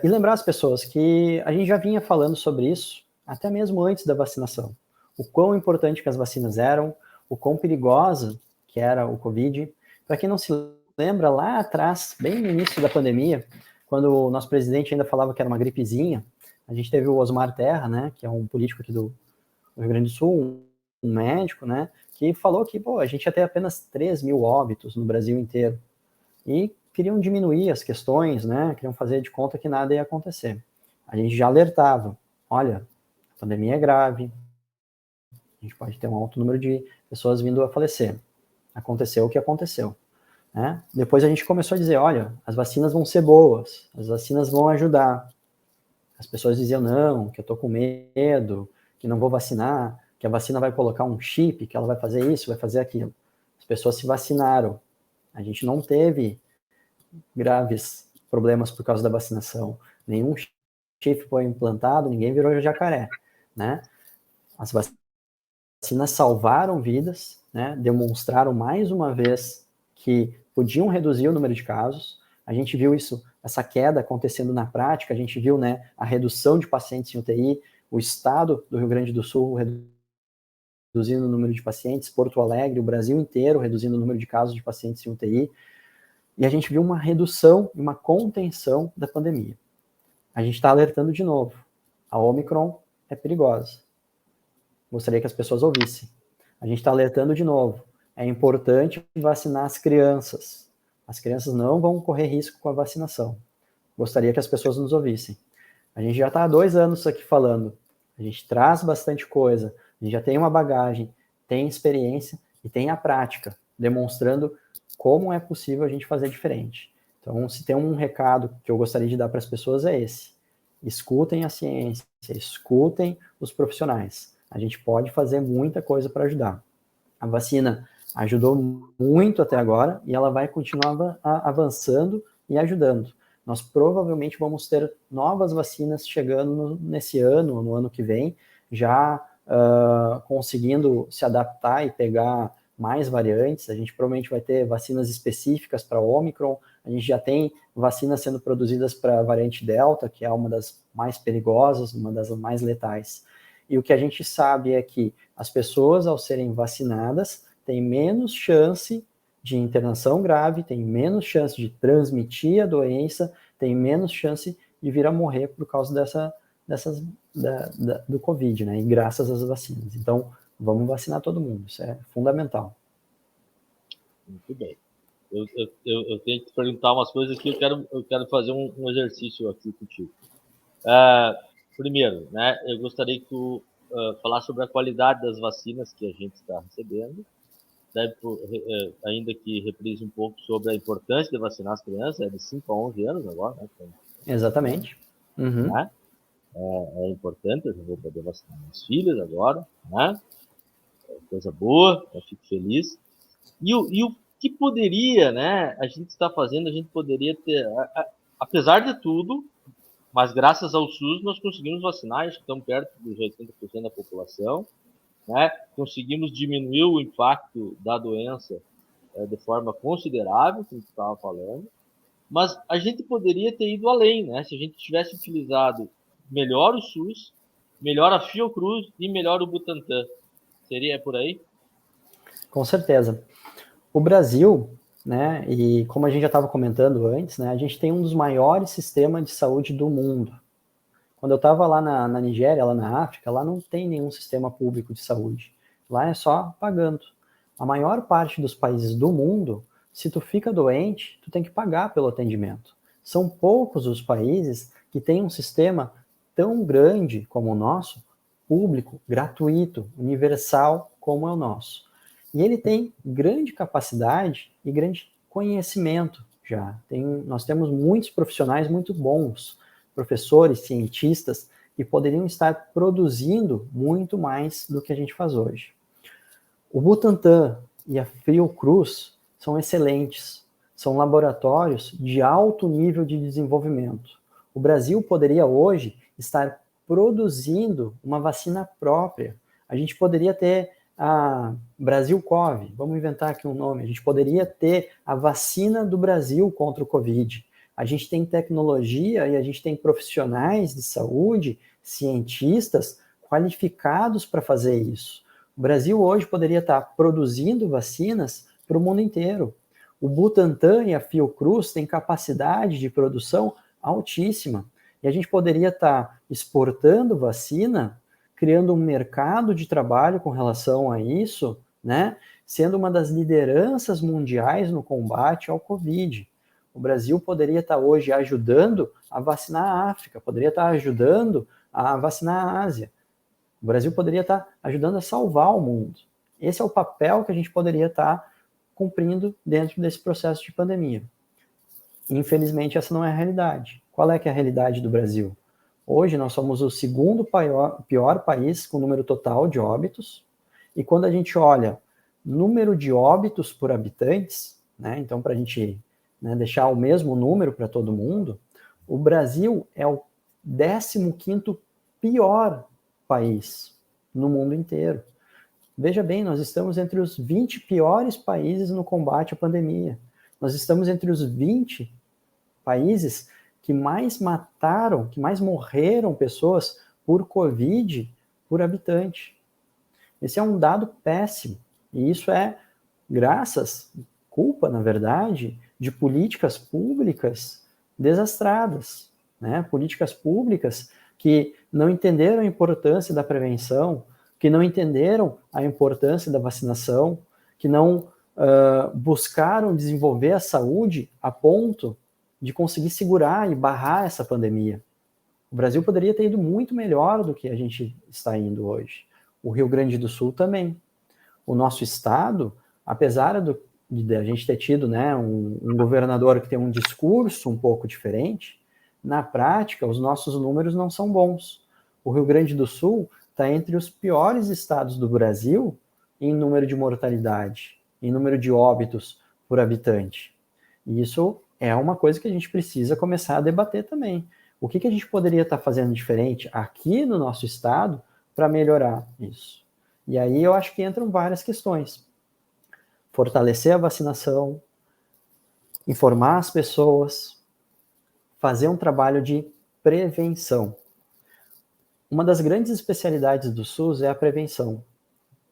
e lembrar as pessoas que a gente já vinha falando sobre isso até mesmo antes da vacinação. O quão importante que as vacinas eram, o quão perigosa que era o Covid. Para quem não se lembra, lá atrás, bem no início da pandemia, quando o nosso presidente ainda falava que era uma gripezinha, a gente teve o Osmar Terra, né, que é um político aqui do Rio Grande do Sul, um médico, né, que falou que a gente ia ter apenas 3 mil óbitos no Brasil inteiro. E queriam diminuir as questões, né, queriam fazer de conta que nada ia acontecer. A gente já alertava, olha, a pandemia é grave, a gente pode ter um alto número de pessoas vindo a falecer. Aconteceu o que aconteceu. Né? Depois a gente começou a dizer, olha, as vacinas vão ser boas, as vacinas vão ajudar. As pessoas diziam, não, que eu tô com medo, que não vou vacinar, que a vacina vai colocar um chip, que ela vai fazer isso, vai fazer aquilo. As pessoas se vacinaram. A gente não teve graves problemas por causa da vacinação. Nenhum chip foi implantado, ninguém virou jacaré, né? As vacinas salvaram vidas, né? Demonstraram mais uma vez que podiam reduzir o número de casos. A gente viu isso, essa queda acontecendo na prática, a gente viu, né, a redução de pacientes em UTI, o estado do Rio Grande do Sul reduzindo o número de pacientes, Porto Alegre, o Brasil inteiro reduzindo o número de casos de pacientes em UTI, e a gente viu uma redução e uma contenção da pandemia. A gente está alertando de novo, a Omicron é perigosa. Gostaria que as pessoas ouvissem. A gente está alertando de novo, é importante vacinar as crianças. As crianças não vão correr risco com a vacinação. Gostaria que as pessoas nos ouvissem. A gente já está há 2 anos aqui falando. A gente traz bastante coisa. A gente já tem uma bagagem, tem experiência e tem a prática, demonstrando como é possível a gente fazer diferente. Então, se tem um recado que eu gostaria de dar para as pessoas é esse. Escutem a ciência, escutem os profissionais. A gente pode fazer muita coisa para ajudar. A vacina ajudou muito até agora e ela vai continuar avançando e ajudando. Nós provavelmente vamos ter novas vacinas chegando nesse ano, no ano que vem, já conseguindo se adaptar e pegar mais variantes. A gente provavelmente vai ter vacinas específicas para Omicron, a gente já tem vacinas sendo produzidas para a variante Delta, que é uma das mais perigosas, uma das mais letais. E o que a gente sabe é que as pessoas, ao serem vacinadas, têm menos chance de internação grave, têm menos chance de transmitir a doença, têm menos chance de vir a morrer por causa do Covid, né? E graças às vacinas. Então, vamos vacinar todo mundo, isso é fundamental. Muito bem. Eu tenho que te perguntar umas coisas aqui, eu quero fazer um exercício aqui contigo. Primeiro, né, eu gostaria que tu falasse sobre a qualidade das vacinas que a gente está recebendo, ainda que reprise um pouco sobre a importância de vacinar as crianças, de 5 a 11 anos agora, né? Então, exatamente. Uhum. Né? É importante, eu vou poder vacinar minhas filhas agora, né? É coisa boa, eu fico feliz. E o que poderia, né, a gente está fazendo, a gente poderia ter, apesar de tudo, mas graças ao SUS nós conseguimos vacinar, acho que estamos perto dos 80% da população, né? Conseguimos diminuir o impacto da doença de forma considerável, como tu estava falando, mas a gente poderia ter ido além, né? Se a gente tivesse utilizado melhor o SUS, melhor a Fiocruz e melhor o Butantan. Seria por aí? Com certeza. O Brasil, né, e como a gente já estava comentando antes, né, a gente tem um dos maiores sistemas de saúde do mundo. Quando eu estava lá na Nigéria, lá na África, lá não tem nenhum sistema público de saúde. Lá é só pagando. A maior parte dos países do mundo, se tu fica doente, tu tem que pagar pelo atendimento. São poucos os países que têm um sistema tão grande como o nosso, público, gratuito, universal como é o nosso. E ele tem grande capacidade e grande conhecimento já. Nós temos muitos profissionais muito bons, professores, cientistas, que poderiam estar produzindo muito mais do que a gente faz hoje. O Butantan e a Fiocruz são excelentes, são laboratórios de alto nível de desenvolvimento. O Brasil poderia hoje estar produzindo uma vacina própria. A gente poderia ter a Brasilcov, vamos inventar aqui um nome, a gente poderia ter a vacina do Brasil contra o Covid. A gente tem tecnologia e a gente tem profissionais de saúde, cientistas qualificados para fazer isso. O Brasil hoje poderia estar produzindo vacinas para o mundo inteiro. O Butantan e a Fiocruz têm capacidade de produção altíssima. E a gente poderia estar exportando vacina, criando um mercado de trabalho com relação a isso, né? Sendo uma das lideranças mundiais no combate ao Covid. O Brasil poderia estar hoje ajudando a vacinar a África, poderia estar ajudando a vacinar a Ásia. O Brasil poderia estar ajudando a salvar o mundo. Esse é o papel que a gente poderia estar cumprindo dentro desse processo de pandemia. Infelizmente, essa não é a realidade. Qual é que é a realidade do Brasil? Hoje nós somos o segundo pior país com número total de óbitos, e quando a gente olha número de óbitos por habitantes, né, então para a gente, né, deixar o mesmo número para todo mundo, o Brasil é o 15º pior país no mundo inteiro. Veja bem, nós estamos entre os 20 piores países no combate à pandemia. Nós estamos entre os 20 países que mais mataram, que mais morreram pessoas por Covid por habitante. Esse é um dado péssimo. E isso é graças, culpa, na verdade, de políticas públicas desastradas, né? Políticas públicas que não entenderam a importância da prevenção, que não entenderam a importância da vacinação, que não buscaram desenvolver a saúde a ponto de conseguir segurar e barrar essa pandemia. O Brasil poderia ter ido muito melhor do que a gente está indo hoje. O Rio Grande do Sul também. O nosso estado, apesar de a gente ter tido, né, um governador que tem um discurso um pouco diferente, na prática, os nossos números não são bons. O Rio Grande do Sul está entre os piores estados do Brasil em número de mortalidade, em número de óbitos por habitante. E isso é uma coisa que a gente precisa começar a debater também. O que a gente poderia estar fazendo diferente aqui no nosso estado para melhorar isso? E aí eu acho que entram várias questões. Fortalecer a vacinação, informar as pessoas, fazer um trabalho de prevenção. Uma das grandes especialidades do SUS é a prevenção,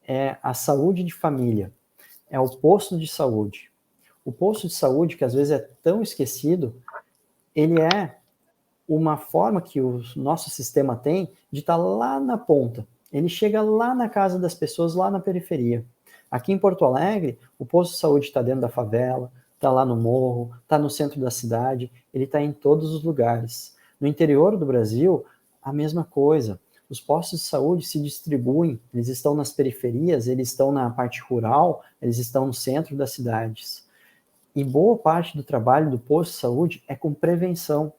é a saúde de família, é o posto de saúde. O posto de saúde, que às vezes é tão esquecido, ele é uma forma que o nosso sistema tem de estar lá na ponta. Ele chega lá na casa das pessoas, lá na periferia. Aqui em Porto Alegre, o posto de saúde está dentro da favela, está lá no morro, está no centro da cidade, ele está em todos os lugares. No interior do Brasil, a mesma coisa. Os postos de saúde se distribuem, eles estão nas periferias, eles estão na parte rural, eles estão no centro das cidades. E boa parte do trabalho do posto de saúde é com prevenção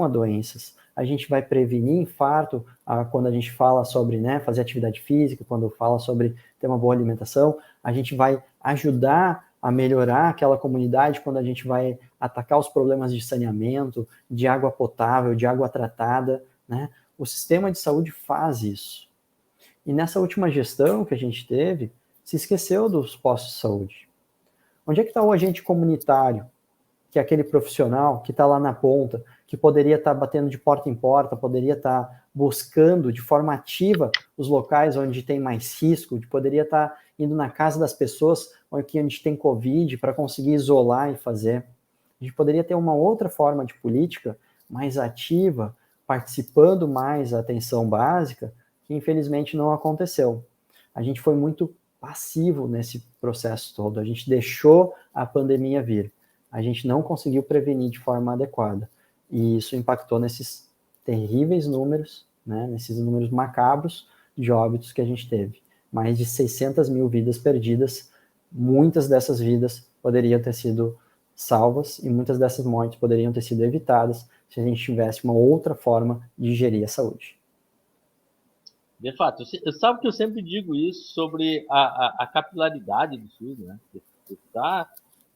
a doenças. A gente vai prevenir infarto quando a gente fala sobre, né, fazer atividade física, quando fala sobre ter uma boa alimentação. A gente vai ajudar a melhorar aquela comunidade quando a gente vai atacar os problemas de saneamento, de água potável, de água tratada, né? O sistema de saúde faz isso. E nessa última gestão que a gente teve, se esqueceu dos postos de saúde. Onde é que está o agente comunitário? Que é aquele profissional que está lá na ponta, que poderia estar batendo de porta em porta, poderia estar buscando de forma ativa os locais onde tem mais risco, poderia estar indo na casa das pessoas onde tem Covid para conseguir isolar e fazer. A gente poderia ter uma outra forma de política mais ativa, participando mais da atenção básica, que infelizmente não aconteceu. A gente foi muito passivo nesse processo todo, a gente deixou a pandemia vir. A gente não conseguiu prevenir de forma adequada. E isso impactou nesses terríveis números, né, nesses números macabros de óbitos que a gente teve. Mais de 600 mil vidas perdidas, muitas dessas vidas poderiam ter sido salvas e muitas dessas mortes poderiam ter sido evitadas se a gente tivesse uma outra forma de gerir a saúde. De fato, sabe que eu sempre digo isso sobre a capilaridade do SUS, né?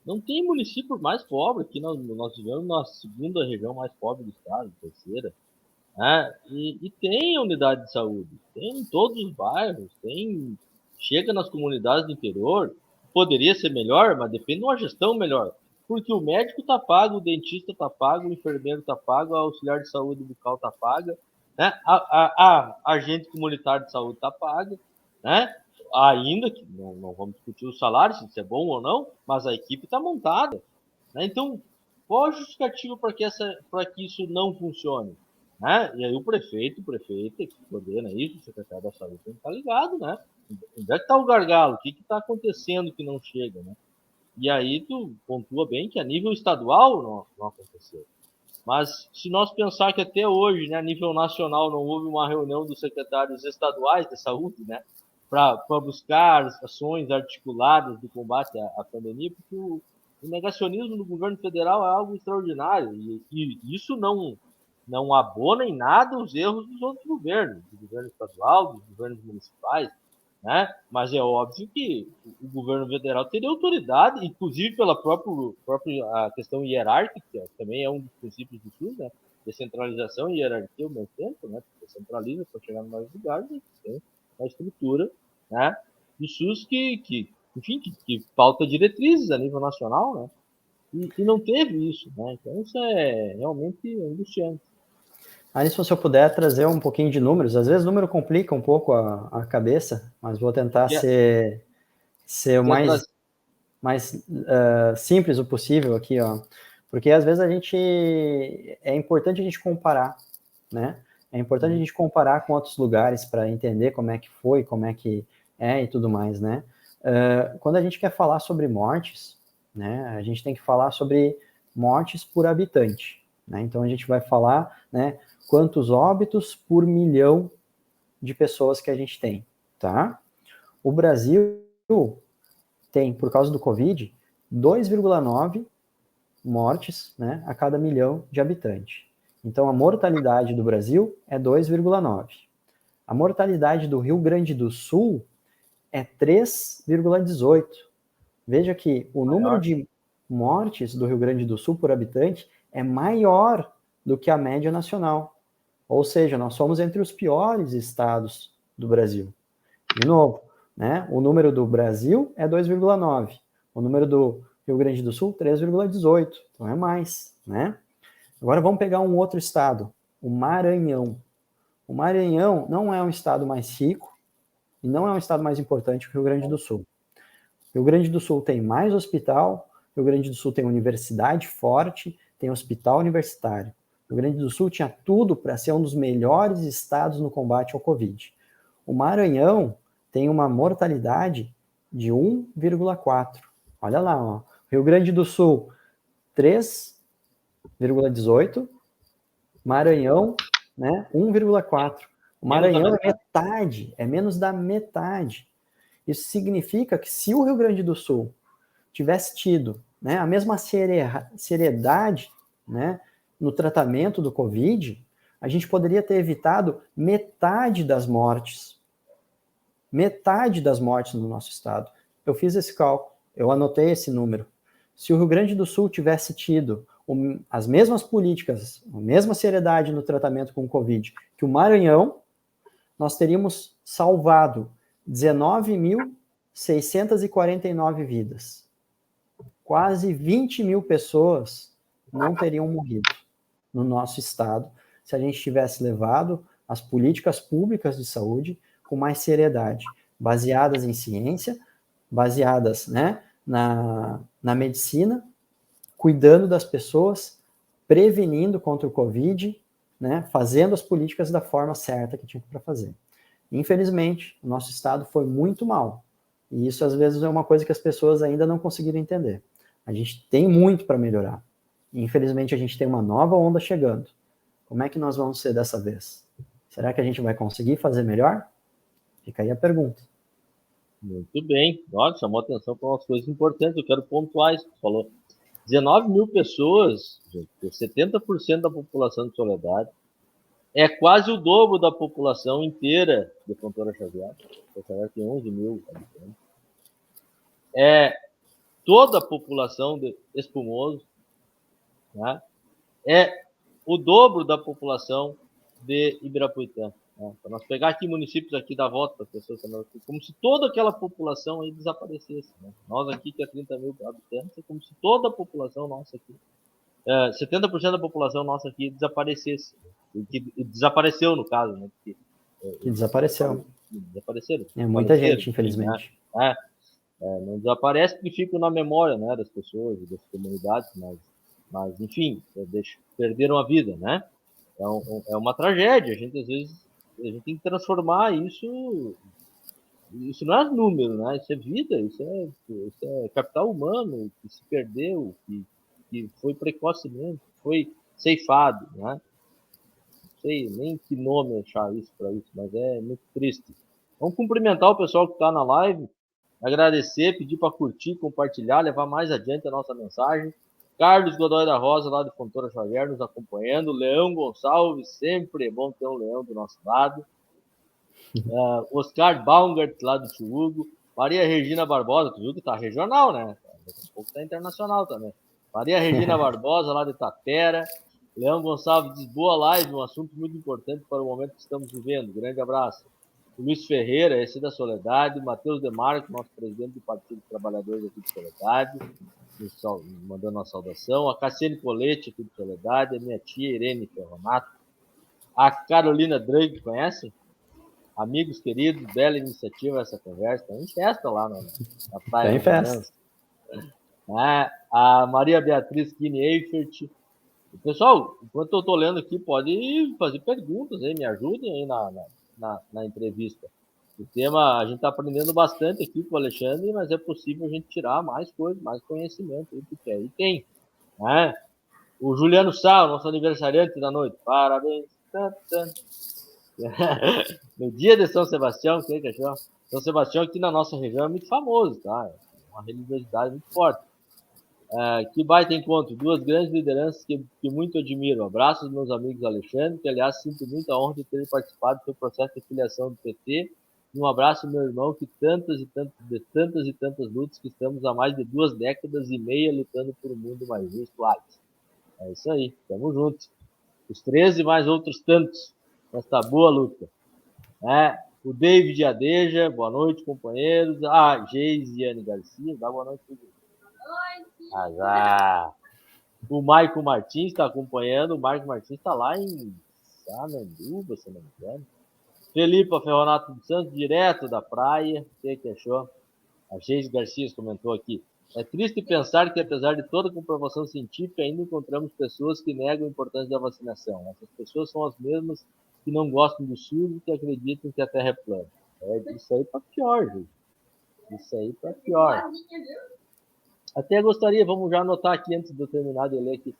Não tem município mais pobre, que nós vivemos na segunda região mais pobre do estado, terceira, né? E tem unidade de saúde, tem em todos os bairros, chega nas comunidades do interior, poderia ser melhor, mas depende de uma gestão melhor, porque o médico está pago, o dentista está pago, o enfermeiro está pago, a auxiliar de saúde bucal está paga, né? A agente comunitário de saúde está paga, né? Ainda que não vamos discutir o salário, se isso é bom ou não, mas a equipe está montada, né? Então, qual a justificativa para que isso não funcione? Né? E aí o prefeito que coordena isso, o secretário da saúde tem que estar ligado, né? Onde é que está o gargalo? O que está acontecendo que não chega, né? E aí tu pontua bem que a nível estadual não aconteceu. Mas se nós pensar que até hoje, né, a nível nacional, não houve uma reunião dos secretários estaduais de saúde, né, para buscar ações articuladas de combate à pandemia, porque o negacionismo do governo federal é algo extraordinário, e isso não abona em nada os erros dos outros governos, do governo estadual, dos governos municipais, né? Mas é óbvio que o governo federal teria autoridade, inclusive pela própria a questão hierárquica, que também é um dos princípios do SUS, né? Descentralização e hierarquia ao mesmo tempo, né? Descentraliza para chegar em mais lugares, e tem uma estrutura, né? Do SUS enfim, que pauta diretrizes a nível nacional, né? E não teve isso, né? Então isso é realmente angustiante. Aí, se eu puder trazer um pouquinho de números, às vezes o número complica um pouco a cabeça, mas vou tentar ser o mais simples o possível aqui, ó. Porque às vezes é importante a gente comparar, né? É importante a gente comparar com outros lugares para entender como é que foi, como é que é e tudo mais, né? Quando a gente quer falar sobre mortes, né? A gente tem que falar sobre mortes por habitante, né? Então a gente vai falar, né? Quantos óbitos por milhão de pessoas que a gente tem, tá? O Brasil tem, por causa do Covid, 2,9 mortes, né, a cada milhão de habitantes. Então, a mortalidade do Brasil é 2,9. A mortalidade do Rio Grande do Sul é 3,18. Veja que o número de mortes do Rio Grande do Sul por habitante é maior do que a média nacional. Ou seja, nós somos entre os piores estados do Brasil. De novo, né? O número do Brasil é 2,9. O número do Rio Grande do Sul, 3,18. Então é mais, né? Agora vamos pegar um outro estado, o Maranhão. O Maranhão não é um estado mais rico e não é um estado mais importante que o Rio Grande do Sul. O Rio Grande do Sul tem mais hospital, o Rio Grande do Sul tem universidade forte, tem hospital universitário. O Rio Grande do Sul tinha tudo para ser um dos melhores estados no combate ao Covid. O Maranhão tem uma mortalidade de 1,4. Olha lá, ó. Rio Grande do Sul, 3,18. Maranhão, né, 1,4. O Maranhão é metade, é menos da metade. Isso significa que se o Rio Grande do Sul tivesse tido, né, a mesma seriedade, né, no tratamento do Covid, a gente poderia ter evitado metade das mortes. Metade das mortes no nosso estado. Eu fiz esse cálculo, eu anotei esse número. Se o Rio Grande do Sul tivesse tido as mesmas políticas, a mesma seriedade no tratamento com o Covid que o Maranhão, nós teríamos salvado 19.649 vidas. Quase 20 mil pessoas não teriam morrido no nosso estado se a gente tivesse levado as políticas públicas de saúde com mais seriedade, baseadas em ciência, baseadas, né, na medicina, cuidando das pessoas, prevenindo contra o Covid, né, fazendo as políticas da forma certa que tinha para fazer. Infelizmente, o nosso estado foi muito mal. E isso, às vezes, é uma coisa que as pessoas ainda não conseguiram entender. A gente tem muito para melhorar. E, infelizmente, a gente tem uma nova onda chegando. Como é que nós vamos ser dessa vez? Será que a gente vai conseguir fazer melhor? Fica aí a pergunta. Muito bem. Olha, chamou atenção para umas coisas importantes. Eu quero pontuar isso que você falou. 19 mil pessoas, gente, 70% da população de Soledade, é quase o dobro da população inteira de Fontoura Xavier. Fontoura Xavier tem 11 mil habitantes. É toda a população de Espumoso, né? É o dobro da população de Ibirapuitã. Né? Para nós pegar aqui municípios aqui da volta, para as pessoas como se toda aquela população aí desaparecesse. Né? Nós aqui, que é 30 mil habitantes, é como se toda a população nossa aqui, 70% da população nossa aqui desaparecesse. Que desapareceu, no caso, né? Porque, que desapareceu. Desapareceram. É muita gente, infelizmente. Né? Não desaparece porque fica na memória, né, das pessoas e das comunidades, mas enfim, perderam a vida, né? É uma tragédia. A gente, às vezes, a gente tem que transformar isso. Isso não é número, né? Isso é vida, isso é capital humano que se perdeu, que foi precocemente, foi ceifado, né? Não sei nem que nome achar isso para isso, mas é muito triste. Vamos cumprimentar o pessoal que está na live, agradecer, pedir para curtir, compartilhar, levar mais adiante a nossa mensagem. Carlos Godoy da Rosa, lá de Fontoura Xavier, nos acompanhando. Leão Gonçalves, sempre é bom ter um leão do nosso lado. Oscar Baumgart, lá do Tio Hugo. Maria Regina Barbosa, tu viu que tá regional, né? Daqui a pouco tá internacional também. Maria Regina Barbosa, lá de Tapera. Leão Gonçalves diz, boa live, um assunto muito importante para o momento que estamos vivendo. Grande abraço. O Luiz Ferreira, esse da Soledade. Matheus Demarco, nosso presidente do Partido dos Trabalhadores aqui de Soledade, mandando uma saudação. A Cassiane Colete, aqui de Soledade. A minha tia Irene Ferronato. A Carolina Drake, conhece? Amigos queridos, bela iniciativa essa conversa. Tem festa lá na praia. Tem festa. A Maria Beatriz Kine Eifert. Pessoal, enquanto eu estou lendo aqui, pode fazer perguntas aí, me ajudem aí na entrevista. O tema, a gente está aprendendo bastante aqui com o Alexandre, mas é possível a gente tirar mais coisas, mais conhecimento do que aí tem. Né? O Juliano Sá, nosso aniversariante da noite. Parabéns. No dia de São Sebastião, quem que achou? São Sebastião aqui na nossa região é muito famoso, tá? É uma religiosidade muito forte. Que baita encontro, duas grandes lideranças que muito admiro. Abraços, meus amigos Alexandre, que aliás sinto muita honra de ter participado do seu processo de filiação do PT. E um abraço, meu irmão, que tantas e tantas lutas que estamos há mais de 2 décadas e meia lutando por um mundo mais justo, Alex. É isso aí, tamo juntos. Os 13 mais outros tantos, nessa boa luta. O David Adeja, boa noite, companheiros. Geisiane Garcia, dá boa noite. O Maico Martins está acompanhando. O Maico Martins está lá em Sananduba, se não me engano. Felipe Ferronato dos Santos, direto da praia. O que achou? A Geis Garcia comentou aqui. É triste pensar que, apesar de toda a comprovação científica, ainda encontramos pessoas que negam a importância da vacinação. Essas pessoas são as mesmas que não gostam do SUS e que acreditam que a Terra é plana. Isso aí para pior, gente. Isso aí para pior. Até gostaria, vamos já anotar aqui antes de eu terminar de ler aqui,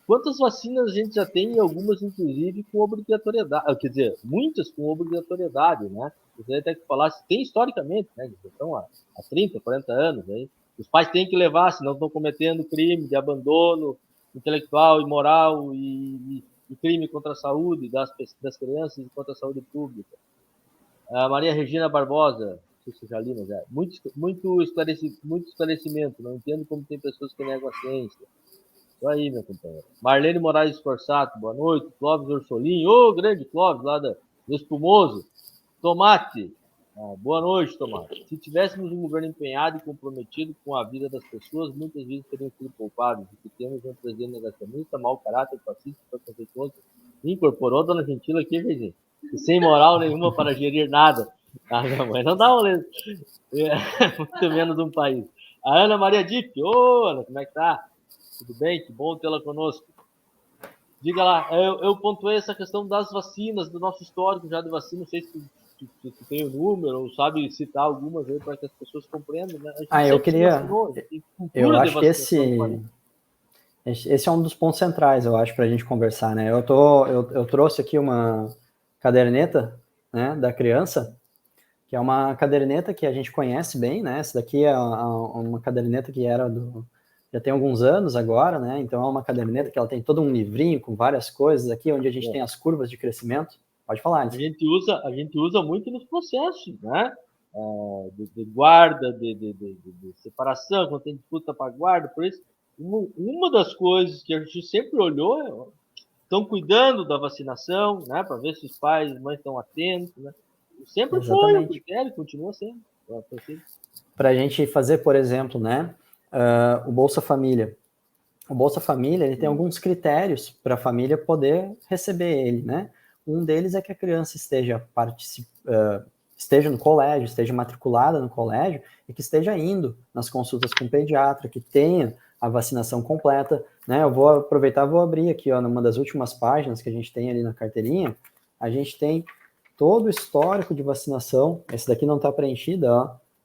quantas vacinas a gente já tem, algumas inclusive com obrigatoriedade, quer dizer, muitas com obrigatoriedade, né? Gostaria até que falasse, tem historicamente, né? Então, há 30, 40 anos, aí, os pais têm que levar, senão estão cometendo crime de abandono intelectual e moral e crime contra a saúde das crianças e contra a saúde pública. A Maria Regina Barbosa, já li, mas muito esclarecimento. Não entendo como tem pessoas que negam a ciência. Isso aí, meu companheiro. Marlene Moraes Forsato, boa noite. Clóvis Orsolim, grande Clóvis, lá do Espumoso. Tomate, boa noite, Tomate. Se tivéssemos um governo empenhado e comprometido com a vida das pessoas, muitas vezes teriam sido poupados. O que temos um presidente negacionista, mau caráter, fascista, preconceituoso. Incorporou a dona Gentila aqui, vizinho. E sem moral nenhuma para gerir nada. Minha mãe não dá muito menos um país. A Ana Maria Dipp, Ana, como é que tá? Tudo bem? Que bom tê-la conosco. Diga lá, eu pontuei essa questão das vacinas, do nosso histórico já de vacina, não sei se tu tem o número, ou sabe citar algumas aí para que as pessoas compreendam, né? Eu queria... Eu acho que esse é um dos pontos centrais, eu acho, para a gente conversar, né? Eu trouxe aqui uma caderneta, né, da criança, que é uma caderneta que a gente conhece bem, né? Essa daqui é uma caderneta que já tem alguns anos agora, né? Então é uma caderneta que ela tem todo um livrinho com várias coisas aqui, onde a gente tem as curvas de crescimento. Pode falar, Antes. A gente usa muito nos processos, né? De guarda, de separação, quando tem disputa para guarda, por isso, uma das coisas que a gente sempre olhou estão cuidando da vacinação, né? Para ver se os pais e mães estão atentos, né? Sempre foi o critério, continua sendo. Para a gente fazer, por exemplo, né? O Bolsa Família. O Bolsa Família, ele tem alguns critérios para a família poder receber ele, né? Um deles é que a criança esteja no colégio, esteja matriculada no colégio e que esteja indo nas consultas com o pediatra, que tenha a vacinação completa, né? Eu vou aproveitar, vou abrir aqui, numa das últimas páginas que a gente tem ali na carteirinha, a gente tem todo o histórico de vacinação. Esse daqui não está preenchido,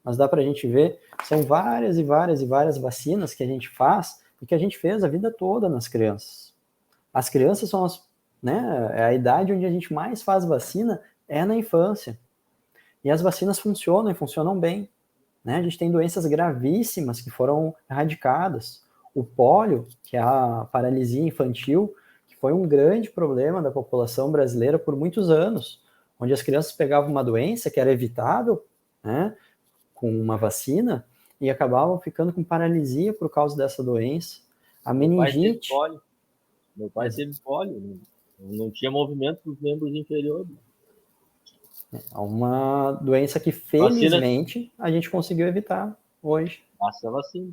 mas dá para a gente ver, são várias e várias vacinas que a gente faz e que a gente fez a vida toda nas crianças. As crianças são é a idade onde a gente mais faz vacina, é na infância. E as vacinas funcionam bem. Né? A gente tem doenças gravíssimas que foram erradicadas. o pólio, que é a paralisia infantil, que foi um grande problema da população brasileira por muitos anos, onde as crianças pegavam uma doença que era evitável, né, com uma vacina, e acabavam ficando com paralisia por causa dessa doença. A meningite... Meu pai teve pólio, não tinha movimento dos membros inferiores. É uma doença que, felizmente, a gente conseguiu evitar hoje. Graças à vacina.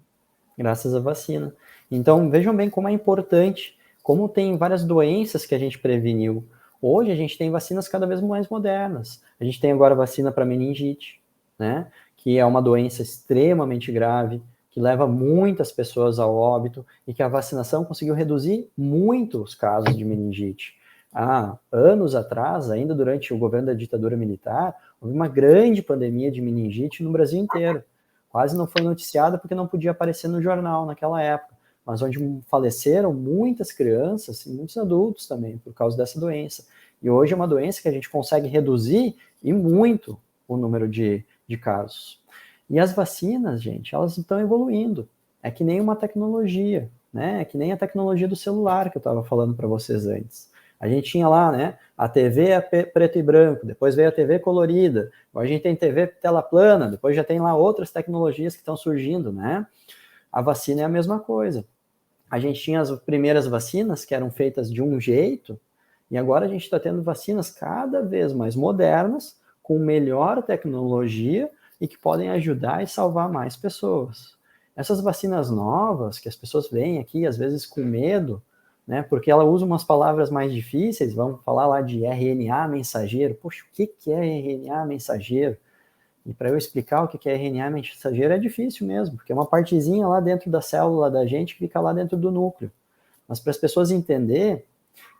Graças à vacina. Então, vejam bem como é importante, como tem várias doenças que a gente preveniu. Hoje, a gente tem vacinas cada vez mais modernas. A gente tem agora vacina para meningite, né? Que é uma doença extremamente grave, que leva muitas pessoas ao óbito, e que a vacinação conseguiu reduzir muito os casos de meningite. Há anos atrás, ainda durante o governo da ditadura militar, houve uma grande pandemia de meningite no Brasil inteiro. Quase não foi noticiada porque não podia aparecer no jornal naquela época, mas onde faleceram muitas crianças e muitos adultos também por causa dessa doença. E hoje é uma doença que a gente consegue reduzir e muito o número de casos. E as vacinas, gente, elas estão evoluindo. É que nem uma tecnologia, né? É que nem a tecnologia do celular que eu estava falando para vocês antes. A gente tinha lá, né, a TV é preto e branco, depois veio a TV colorida, agora a gente tem TV tela plana, depois já tem lá outras tecnologias que estão surgindo, né? A vacina é a mesma coisa. A gente tinha as primeiras vacinas que eram feitas de um jeito, e agora a gente está tendo vacinas cada vez mais modernas, com melhor tecnologia e que podem ajudar e salvar mais pessoas. Essas vacinas novas, que as pessoas veem aqui, às vezes com medo, né, porque ela usa umas palavras mais difíceis, vamos falar lá de RNA mensageiro. Poxa, o que é RNA mensageiro? E para eu explicar o que é RNA mensageiro é difícil mesmo, porque é uma partezinha lá dentro da célula da gente que fica lá dentro do núcleo. Mas para as pessoas entenderem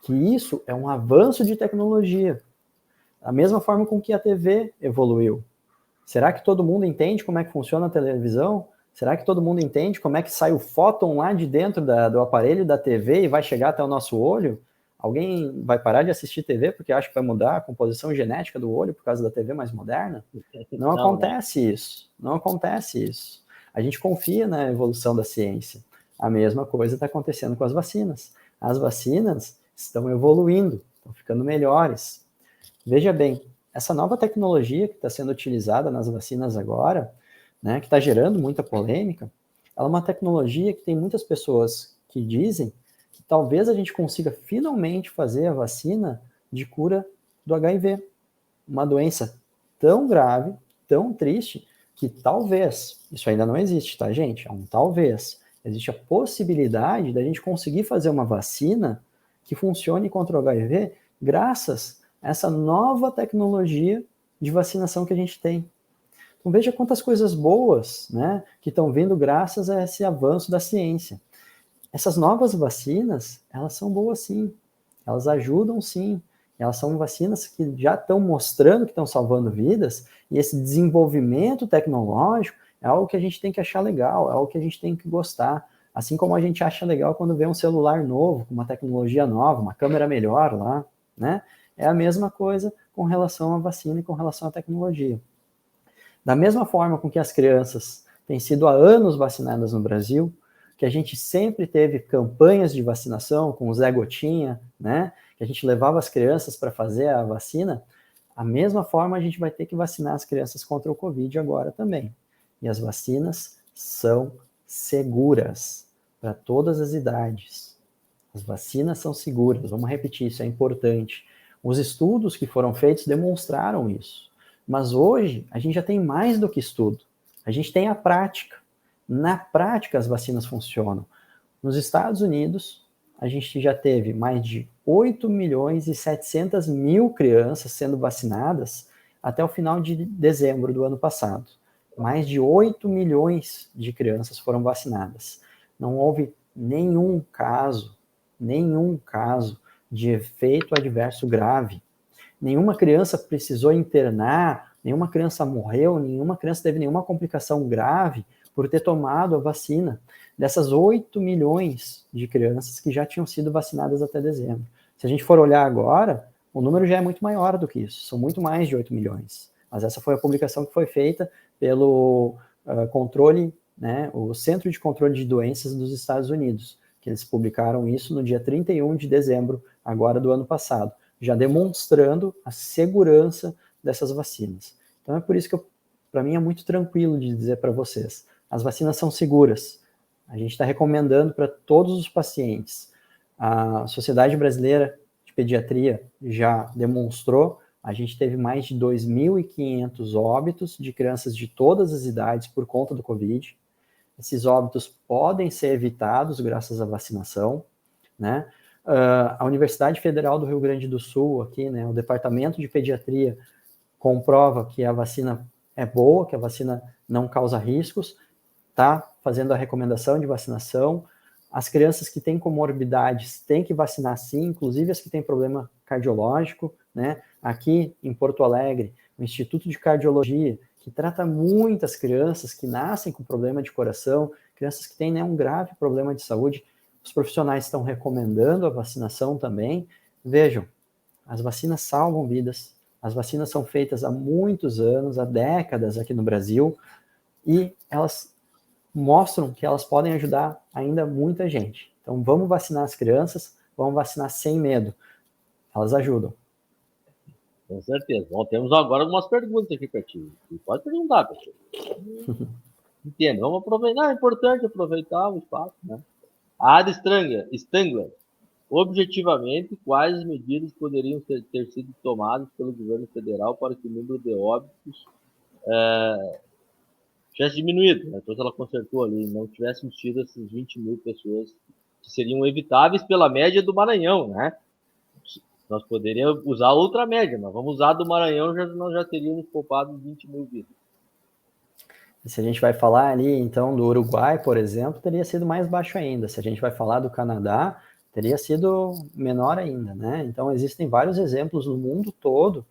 que isso é um avanço de tecnologia, da mesma forma com que a TV evoluiu. Será que todo mundo entende como é que funciona a televisão? Será que todo mundo entende como é que sai o fóton lá de dentro do aparelho da TV e vai chegar até o nosso olho? Alguém vai parar de assistir TV porque acha que vai mudar a composição genética do olho por causa da TV mais moderna? Não acontece isso. Não acontece isso. A gente confia na evolução da ciência. A mesma coisa está acontecendo com as vacinas. As vacinas estão evoluindo, estão ficando melhores. Veja bem, essa nova tecnologia que está sendo utilizada nas vacinas agora, né, que está gerando muita polêmica, ela é uma tecnologia que tem muitas pessoas que dizem que talvez a gente consiga finalmente fazer a vacina de cura do HIV. Uma doença tão grave, tão triste, que talvez, isso ainda não existe, tá, gente? É um talvez. Existe a possibilidade da gente conseguir fazer uma vacina que funcione contra o HIV graças a essa nova tecnologia de vacinação que a gente tem. Então veja quantas coisas boas, né, que estão vindo graças a esse avanço da ciência. Essas novas vacinas, elas são boas sim, elas ajudam sim, elas são vacinas que já estão mostrando que estão salvando vidas, e esse desenvolvimento tecnológico é algo que a gente tem que achar legal, é algo que a gente tem que gostar, assim como a gente acha legal quando vê um celular novo, com uma tecnologia nova, uma câmera melhor lá, né? É a mesma coisa com relação à vacina e com relação à tecnologia. Da mesma forma com que as crianças têm sido há anos vacinadas no Brasil, que a gente sempre teve campanhas de vacinação com o Zé Gotinha, né? Que a gente levava as crianças para fazer a vacina, a mesma forma a gente vai ter que vacinar as crianças contra o Covid agora também. E as vacinas são seguras para todas as idades. As vacinas são seguras, vamos repetir, isso é importante. Os estudos que foram feitos demonstraram isso. Mas hoje, a gente já tem mais do que estudo. A gente tem a prática. Na prática, as vacinas funcionam. Nos Estados Unidos, a gente já teve mais de 8 milhões e 700 mil crianças sendo vacinadas até o final de dezembro do ano passado. Mais de 8 milhões de crianças foram vacinadas. Não houve nenhum caso de efeito adverso grave. Nenhuma criança precisou internar, nenhuma criança morreu, nenhuma criança teve nenhuma complicação grave por ter tomado a vacina. Dessas 8 milhões de crianças que já tinham sido vacinadas até dezembro. Se a gente for olhar agora, o número já é muito maior do que isso, são muito mais de 8 milhões. Mas essa foi a publicação que foi feita pelo controle né, o Centro de Controle de Doenças dos Estados Unidos, que eles publicaram isso no dia 31 de dezembro, agora do ano passado, já demonstrando a segurança dessas vacinas. Então é por isso que, para mim, é muito tranquilo de dizer para vocês, as vacinas são seguras. A gente está recomendando para todos os pacientes. A Sociedade Brasileira de Pediatria já demonstrou, a gente teve mais de 2.500 óbitos de crianças de todas as idades por conta do Covid. Esses óbitos podem ser evitados graças à vacinação, né? A Universidade Federal do Rio Grande do Sul, aqui, né, o Departamento de Pediatria, comprova que a vacina é boa, que a vacina não causa riscos, está fazendo a recomendação de vacinação. As crianças que têm comorbidades têm que vacinar sim, inclusive as que têm problema cardiológico, né? Aqui em Porto Alegre, o Instituto de Cardiologia, que trata muitas crianças que nascem com problema de coração, crianças que têm, né, um grave problema de saúde, os profissionais estão recomendando a vacinação também. Vejam, as vacinas salvam vidas, as vacinas são feitas há muitos anos, há décadas aqui no Brasil, e elas mostram que elas podem ajudar ainda muita gente. Então, vamos vacinar as crianças, vamos vacinar sem medo. Elas ajudam. Com certeza. Bom, temos agora algumas perguntas aqui para ti. Pode perguntar, pessoal. Entendo. Vamos aproveitar. É importante aproveitar o espaço, né? A Ada Stangler. Objetivamente, quais medidas poderiam ter sido tomadas pelo governo federal para que o número de óbitos tivesse diminuído, né? Então, se ela consertou ali, não tivéssemos tido essas 20 mil pessoas que seriam evitáveis pela média do Maranhão, né? Nós poderíamos usar outra média, mas vamos usar do Maranhão, nós já teríamos poupado 20 mil vidas. E se a gente vai falar ali, então, do Uruguai, por exemplo, teria sido mais baixo ainda. Se a gente vai falar do Canadá, teria sido menor ainda, né? Então, existem vários exemplos no mundo todo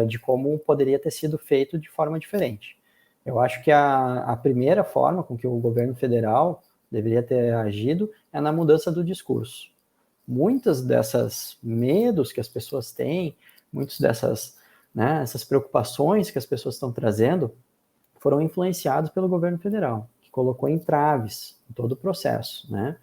de como poderia ter sido feito de forma diferente. Eu acho que a primeira forma com que o governo federal deveria ter agido é na mudança do discurso. Muitas dessas medos que as pessoas têm, muitas dessas, né, essas preocupações que as pessoas estão trazendo, foram influenciados pelo governo federal, que colocou entraves em todo o processo, né?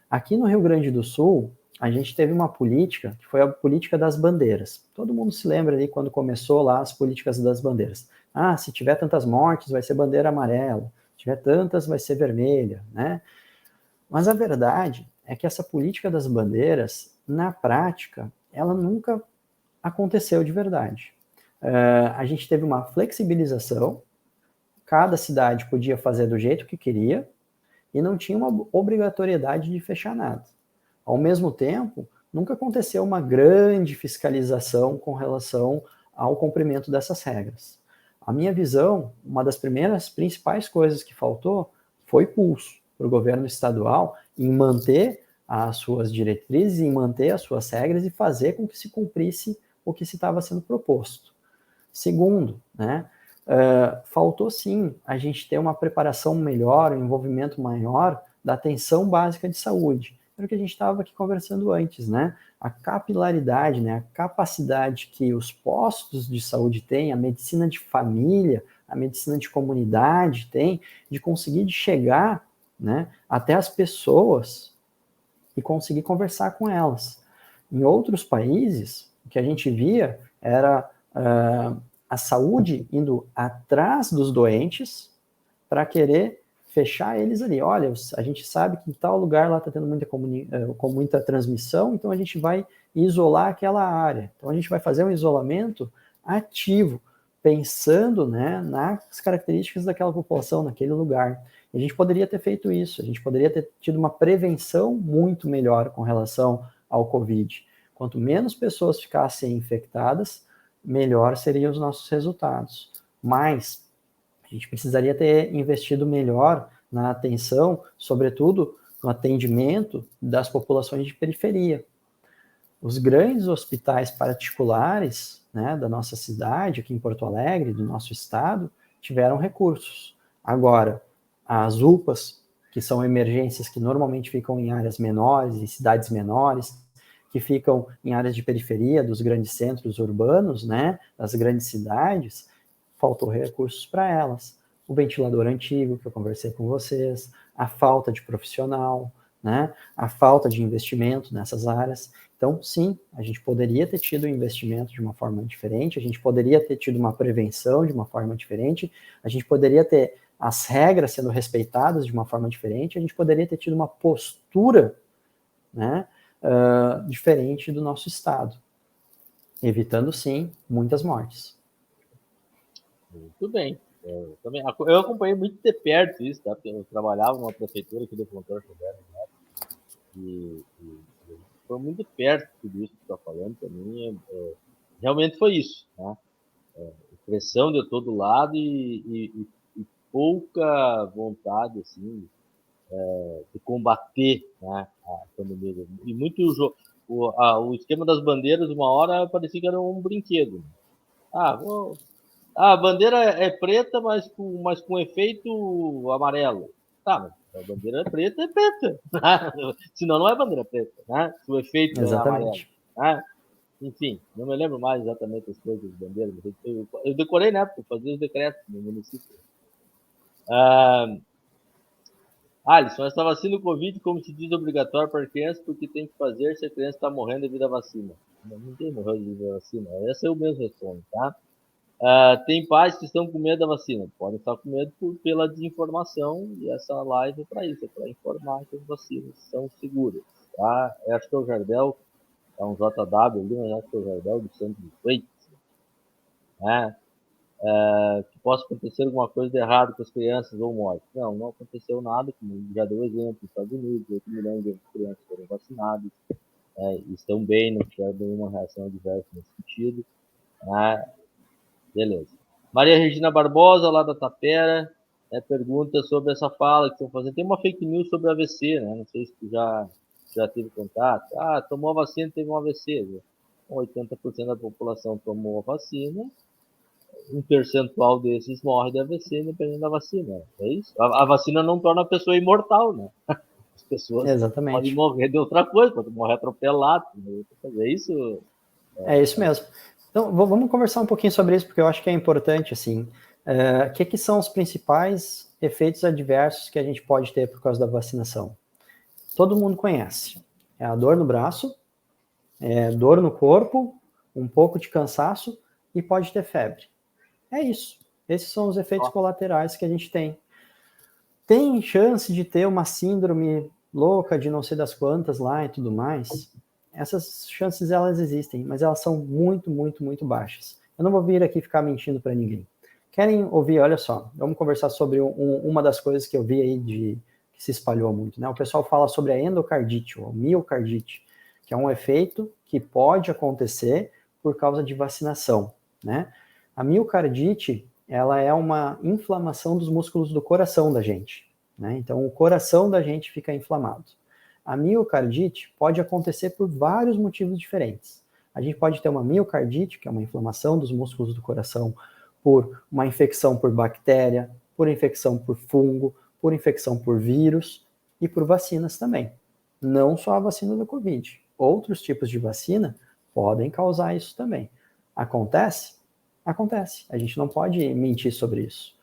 Aqui no Rio Grande do Sul, a gente teve uma política, que foi a política das bandeiras. Todo mundo se lembra ali quando começou lá as políticas das bandeiras. Ah, se tiver tantas mortes, vai ser bandeira amarela. Se tiver tantas, vai ser vermelha, né? Mas a verdade é que essa política das bandeiras, na prática, ela nunca aconteceu de verdade. A gente teve uma flexibilização, cada cidade podia fazer do jeito que queria e não tinha uma obrigatoriedade de fechar nada. Ao mesmo tempo, nunca aconteceu uma grande fiscalização com relação ao cumprimento dessas regras. A minha visão, uma das primeiras principais coisas que faltou foi pulso para o governo estadual em manter as suas diretrizes, em manter as suas regras e fazer com que se cumprisse o que se estava sendo proposto. Segundo, né, faltou sim a gente ter uma preparação melhor, um envolvimento maior da atenção básica de saúde. Era o que a gente estava aqui conversando antes, né? A capilaridade, né, a capacidade que os postos de saúde têm, a medicina de família, a medicina de comunidade tem, de conseguir chegar, né, até as pessoas e conseguir conversar com elas. Em outros países, o que a gente via era a saúde indo atrás dos doentes para querer fechar eles ali. Olha, a gente sabe que em tal lugar lá está tendo muita transmissão, então a gente vai isolar aquela área. Então a gente vai fazer um isolamento ativo, pensando, né, nas características daquela população, naquele lugar. E a gente poderia ter feito isso, a gente poderia ter tido uma prevenção muito melhor com relação ao Covid. Quanto menos pessoas ficassem infectadas, melhor seriam os nossos resultados. Mas a gente precisaria ter investido melhor na atenção, sobretudo no atendimento das populações de periferia. Os grandes hospitais particulares, né, da nossa cidade, aqui em Porto Alegre, do nosso estado, tiveram recursos. Agora, as UPAs, que são emergências que normalmente ficam em áreas menores, em cidades menores, que ficam em áreas de periferia dos grandes centros urbanos, né, das grandes cidades, faltou recursos para elas. o ventilador antigo, que eu conversei com vocês, a falta de profissional, né? A falta de investimento nessas áreas. Então, sim, a gente poderia ter tido um investimento de uma forma diferente, a gente poderia ter tido uma prevenção de uma forma diferente, a gente poderia ter as regras sendo respeitadas de uma forma diferente, a gente poderia ter tido uma postura, né, diferente do nosso Estado, evitando, sim, muitas mortes. Muito bem. Eu acompanhei muito de perto isso, tá? Porque eu trabalhava numa prefeitura aqui do Fronteira Severo, né? E foi muito de perto tudo isso que você está falando. Para mim, realmente foi isso, né? Pressão de todo lado e pouca vontade, assim, de combater, né, a pandemia. E muito o esquema das bandeiras, uma hora parecia que era um brinquedo. A bandeira é preta, mas com efeito amarelo. Tá, mas a bandeira é preta. Senão não é bandeira preta, né? Se o efeito é amarelo. Né? Enfim, não me lembro mais exatamente as coisas das bandeiras. Eu decorei, né? Porque eu fazia os decretos no município. Alisson, essa vacina do Covid, como se diz, obrigatória para crianças, porque tem que fazer se a criança está morrendo devido à vacina. Não tem morrendo devido à vacina. Esse é o mesmo respondo, tá? Tem pais que estão com medo da vacina. Podem estar com medo pela desinformação, e essa live é para isso, é para informar que as vacinas são seguras. Tá? Eu acho que é o Jardel, é um JW ali, mas acho que é o Jardel do Santos de Freitas. Né? Que possa acontecer alguma coisa de errado com as crianças ou morte. Não aconteceu nada, como já deu exemplo, nos Estados Unidos, 8 milhões de crianças foram vacinadas, estão bem, não tiveram nenhuma reação adversa nesse sentido. Né? Beleza. Maria Regina Barbosa, lá da Tapera, pergunta sobre essa fala que estão fazendo. Tem uma fake news sobre AVC, né? Não sei se tu já teve contato. Tomou a vacina e teve um AVC. Né? 80% da população tomou a vacina, um percentual desses morre de AVC, independente da vacina. É isso? A vacina não torna a pessoa imortal, né? As pessoas podem morrer de outra coisa, podem morrer atropelado. É isso? É isso mesmo. Então, vamos conversar um pouquinho sobre isso, porque eu acho que é importante, assim. O que são os principais efeitos adversos que a gente pode ter por causa da vacinação? Todo mundo conhece. É a dor no braço, dor no corpo, um pouco de cansaço e pode ter febre. É isso. Esses são os efeitos colaterais que a gente tem. Tem chance de ter uma síndrome louca de não sei das quantas lá e tudo mais? Essas chances, elas existem, mas elas são muito, muito, muito baixas. Eu não vou vir aqui ficar mentindo para ninguém. Querem ouvir? Olha só, vamos conversar sobre uma das coisas que eu vi aí que se espalhou muito, né? O pessoal fala sobre a endocardite ou miocardite, que é um efeito que pode acontecer por causa de vacinação, né? A miocardite, ela é uma inflamação dos músculos do coração da gente, né? Então, o coração da gente fica inflamado. A miocardite pode acontecer por vários motivos diferentes. A gente pode ter uma miocardite, que é uma inflamação dos músculos do coração, por uma infecção por bactéria, por infecção por fungo, por infecção por vírus e por vacinas também. Não só a vacina do Covid. Outros tipos de vacina podem causar isso também. Acontece? Acontece. A gente não pode mentir sobre isso.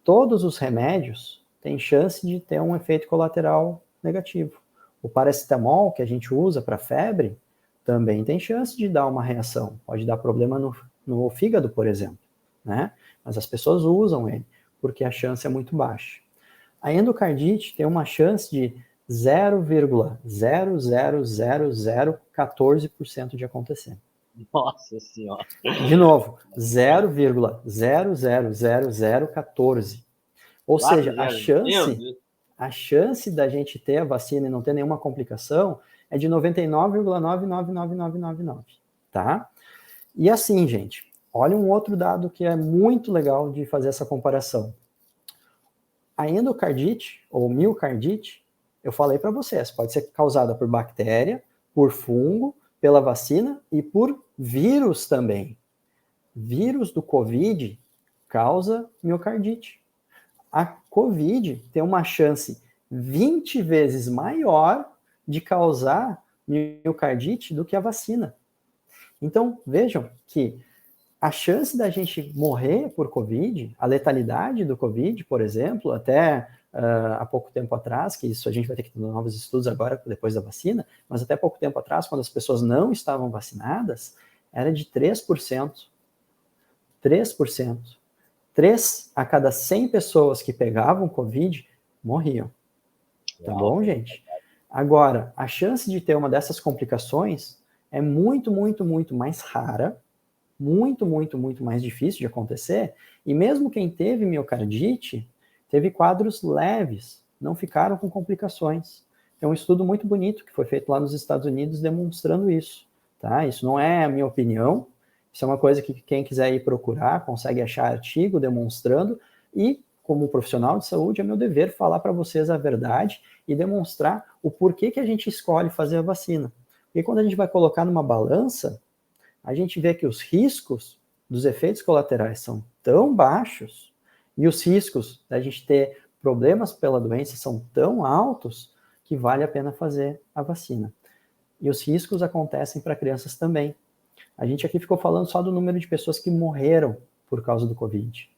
Todos os remédios têm chance de ter um efeito colateral negativo. O paracetamol que a gente usa para febre também tem chance de dar uma reação. Pode dar problema no fígado, por exemplo, né? Mas as pessoas usam ele porque a chance é muito baixa. A endocardite tem uma chance de 0,00014% de acontecer. Nossa Senhora. De novo, 0,00014. Ou seja, a chance da gente ter a vacina e não ter nenhuma complicação é de 99,999999, tá? E assim, gente, olha um outro dado que é muito legal de fazer essa comparação. A endocardite, ou miocardite, eu falei para vocês, pode ser causada por bactéria, por fungo, pela vacina e por vírus também. Vírus do Covid causa miocardite. A Covid tem uma chance 20 vezes maior de causar miocardite do que a vacina. Então, vejam que a chance da gente morrer por Covid, a letalidade do Covid, por exemplo, até há pouco tempo atrás, que isso a gente vai ter que ter novos estudos agora, depois da vacina, mas até pouco tempo atrás, quando as pessoas não estavam vacinadas, era de 3%. 3%. 3 a cada 100 pessoas que pegavam Covid morriam. Tá bom, gente? Agora, a chance de ter uma dessas complicações é muito, muito, muito mais rara, muito, muito, muito mais difícil de acontecer, e mesmo quem teve miocardite, teve quadros leves, não ficaram com complicações. Tem um estudo muito bonito que foi feito lá nos Estados Unidos demonstrando isso, tá? Isso não é a minha opinião, isso é uma coisa que quem quiser ir procurar, consegue achar artigo demonstrando, e como profissional de saúde, é meu dever falar para vocês a verdade e demonstrar o porquê que a gente escolhe fazer a vacina. Porque quando a gente vai colocar numa balança, a gente vê que os riscos dos efeitos colaterais são tão baixos e os riscos da gente ter problemas pela doença são tão altos que vale a pena fazer a vacina. E os riscos acontecem para crianças também. A gente aqui ficou falando só do número de pessoas que morreram por causa do Covid.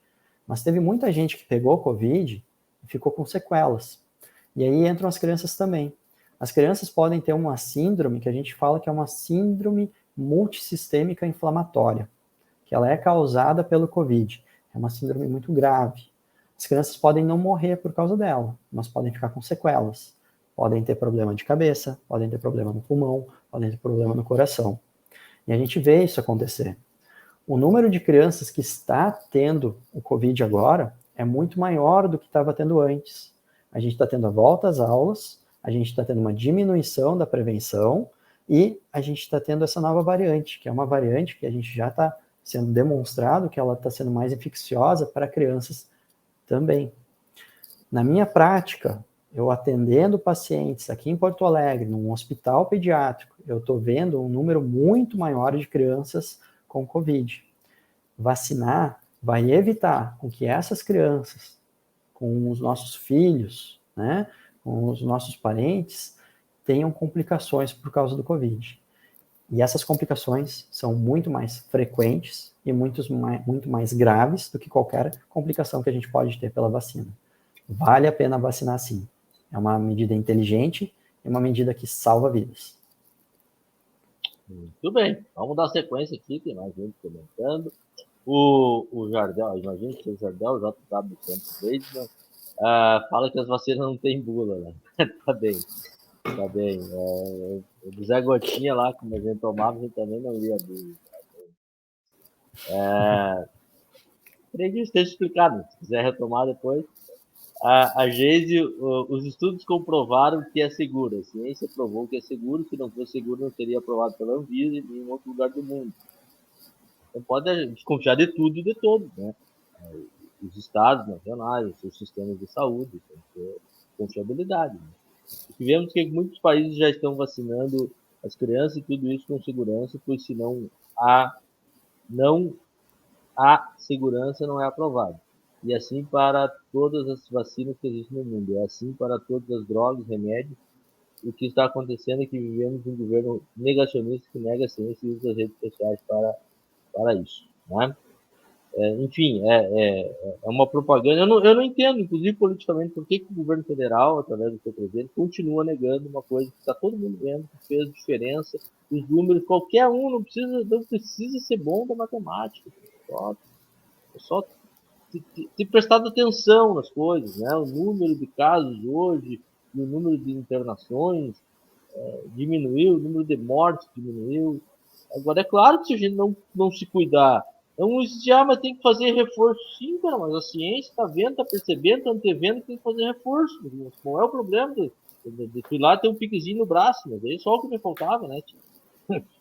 Mas teve muita gente que pegou Covid e ficou com sequelas. E aí entram as crianças também. As crianças podem ter uma síndrome que a gente fala que é uma síndrome multissistêmica inflamatória, que ela é causada pelo Covid. É uma síndrome muito grave. As crianças podem não morrer por causa dela, mas podem ficar com sequelas. Podem ter problema de cabeça, podem ter problema no pulmão, podem ter problema no coração. E a gente vê isso acontecer. O número de crianças que está tendo o Covid agora é muito maior do que estava tendo antes. A gente está tendo a volta às aulas, a gente está tendo uma diminuição da prevenção e a gente está tendo essa nova variante, que é uma variante que a gente já está sendo demonstrado que ela está sendo mais infecciosa para crianças também. Na minha prática, eu atendendo pacientes aqui em Porto Alegre, num hospital pediátrico, eu estou vendo um número muito maior de crianças com Covid. Vacinar vai evitar com que essas crianças, com os nossos filhos, né, com os nossos parentes, tenham complicações por causa do Covid. E essas complicações são muito mais frequentes e muito mais graves do que qualquer complicação que a gente pode ter pela vacina. Vale a pena vacinar sim. É uma medida inteligente e uma medida que salva vidas. Muito bem, vamos dar sequência aqui, tem mais gente comentando. O Jardel, imagina que o Jardel, o JW do Campos Leite, fala que as vacinas não tem bula, né? Tá bem, tá bem. O Zé Gotinha lá, como a gente tomava, a gente também não lia bula. Creio que esteja explicado, se quiser retomar depois. A Geise, os estudos comprovaram que é seguro. A ciência provou que é seguro. Se não fosse seguro, não seria aprovado pela Anvisa em nenhum outro lugar do mundo. Então pode desconfiar de tudo e de todos, né? Os estados nacionais, os seus sistemas de saúde, tem que ter confiabilidade. Né? E vemos que muitos países já estão vacinando as crianças e tudo isso com segurança, pois se não há segurança, não é aprovado. E assim para todas as vacinas que existem no mundo. É assim para todas as drogas, remédios. O que está acontecendo é que vivemos um governo negacionista que nega a ciência e usa as redes sociais para isso. Né? Enfim, é uma propaganda. Eu não entendo, inclusive politicamente, por que o governo federal, através do seu presidente, continua negando uma coisa que está todo mundo vendo, que fez diferença. Os números, qualquer um não precisa ser bom da matemática. Só ter prestado atenção nas coisas, né? O número de casos hoje e o número de internações diminuiu, o número de mortes diminuiu. Agora, é claro que se a gente não se cuidar, mas tem que fazer reforço. Sim, cara, mas a ciência está vendo, está percebendo, está antevendo que tem que fazer reforço. Não é o problema de ir lá ter um piquezinho no braço, mas aí só o que me faltava, né?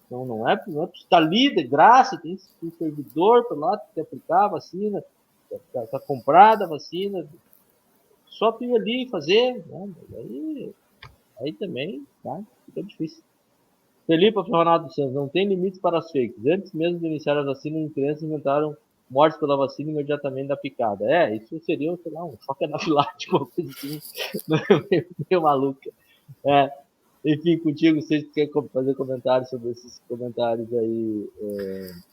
Então, não é estar ali de graça, tem servidor para lá te aplicar a vacina, tá comprada a vacina, só tu ir ali e fazer, né? Aí também, tá? Fica difícil. Felipe Ronaldo dos Santos, não tem limites para as fakes. Antes mesmo de iniciar a vacina, em crianças inventaram mortes pela vacina imediatamente da picada. Isso seria, sei lá, um choque anafilático, uma coisa assim, meio maluca. Enfim, contigo, vocês querem fazer comentários sobre esses comentários aí,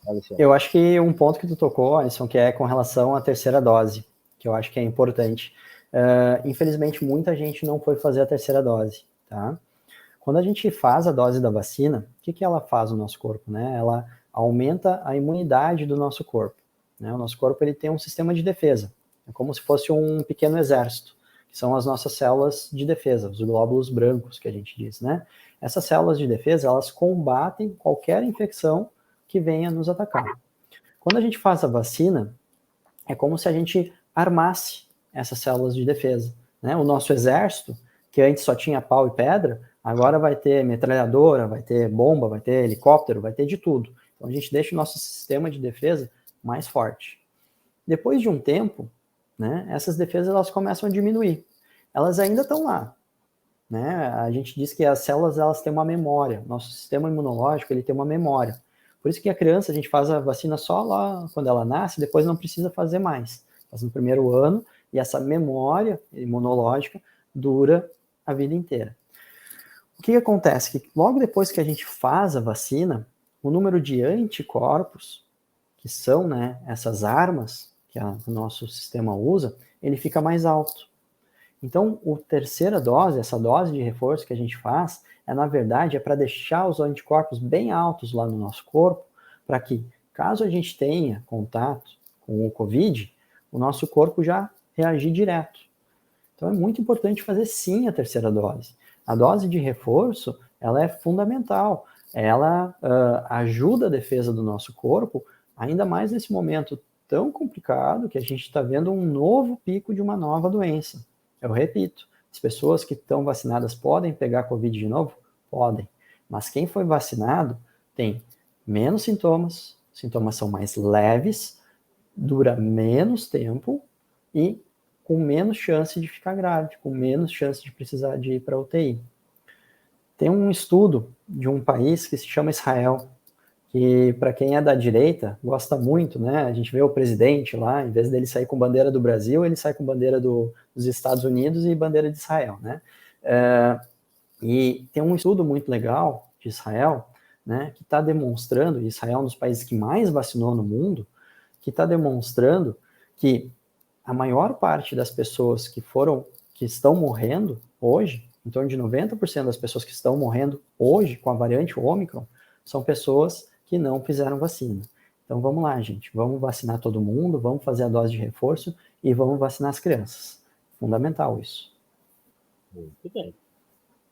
Alexandre? Eu acho que um ponto que tu tocou, Alisson, que é com relação à terceira dose, que eu acho que é importante. Infelizmente, muita gente não foi fazer a terceira dose, tá? Quando a gente faz a dose da vacina, o que ela faz no nosso corpo, né? Ela aumenta a imunidade do nosso corpo, né? O nosso corpo, ele tem um sistema de defesa, é como se fosse um pequeno exército, que são as nossas células de defesa, os glóbulos brancos, que a gente diz, né? Essas células de defesa, elas combatem qualquer infecção que venha nos atacar. Quando a gente faz a vacina, é como se a gente armasse essas células de defesa, né? O nosso exército, que antes só tinha pau e pedra, agora vai ter metralhadora, vai ter bomba, vai ter helicóptero, vai ter de tudo. Então a gente deixa o nosso sistema de defesa mais forte. Depois de um tempo, né, essas defesas elas começam a diminuir. Elas ainda estão lá, né? A gente diz que as células elas têm uma memória. Nosso sistema imunológico ele tem uma memória. Por isso que a criança a gente faz a vacina só lá quando ela nasce, depois não precisa fazer mais. Faz no primeiro ano e essa memória imunológica dura a vida inteira. O que acontece? Que logo depois que a gente faz a vacina, o número de anticorpos, que são, né, essas armas que o nosso sistema usa, ele fica mais alto. Então, a terceira dose, essa dose de reforço que a gente faz, na verdade, é para deixar os anticorpos bem altos lá no nosso corpo, para que, caso a gente tenha contato com o COVID, o nosso corpo já reagir direto. Então, é muito importante fazer sim a terceira dose. A dose de reforço, ela é fundamental. Ela ajuda a defesa do nosso corpo, ainda mais nesse momento tão complicado que a gente está vendo um novo pico de uma nova doença. Eu repito, as pessoas que estão vacinadas podem pegar Covid de novo? Podem. Mas quem foi vacinado tem menos sintomas, sintomas são mais leves, dura menos tempo e com menos chance de ficar grave, com menos chance de precisar de ir para a UTI. Tem um estudo de um país que se chama Israel, que para quem é da direita, gosta muito, né? A gente vê o presidente lá, em vez dele sair com bandeira do Brasil, ele sai com bandeira dos Estados Unidos e bandeira de Israel, né? E tem um estudo muito legal de Israel, né, que está demonstrando, Israel é um dos países que mais vacinou no mundo, que está demonstrando que a maior parte das pessoas que estão morrendo hoje, em torno de 90% das pessoas que estão morrendo hoje com a variante Ômicron, são pessoas que não fizeram vacina. Então vamos lá, gente, vamos vacinar todo mundo, vamos fazer a dose de reforço e vamos vacinar as crianças. Fundamental isso. Muito bem.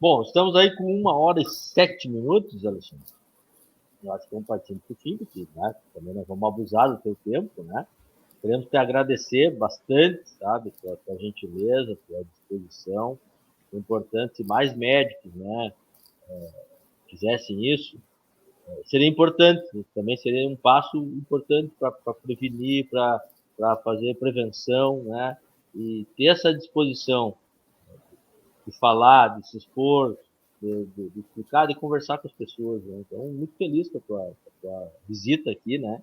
Bom, estamos aí com 1h07, Alexandre. Eu acho que vamos partindo para o fim aqui, né? Também nós vamos abusar do teu tempo, né? Queremos te agradecer bastante, sabe, pela gentileza, pela disposição. É importante, se mais médicos, né, fizessem isso, seria importante, também seria um passo importante para prevenir, para fazer prevenção, né, e ter essa disposição de falar, de se expor, de explicar, de conversar com as pessoas, né? Então, muito feliz com a tua visita aqui, né?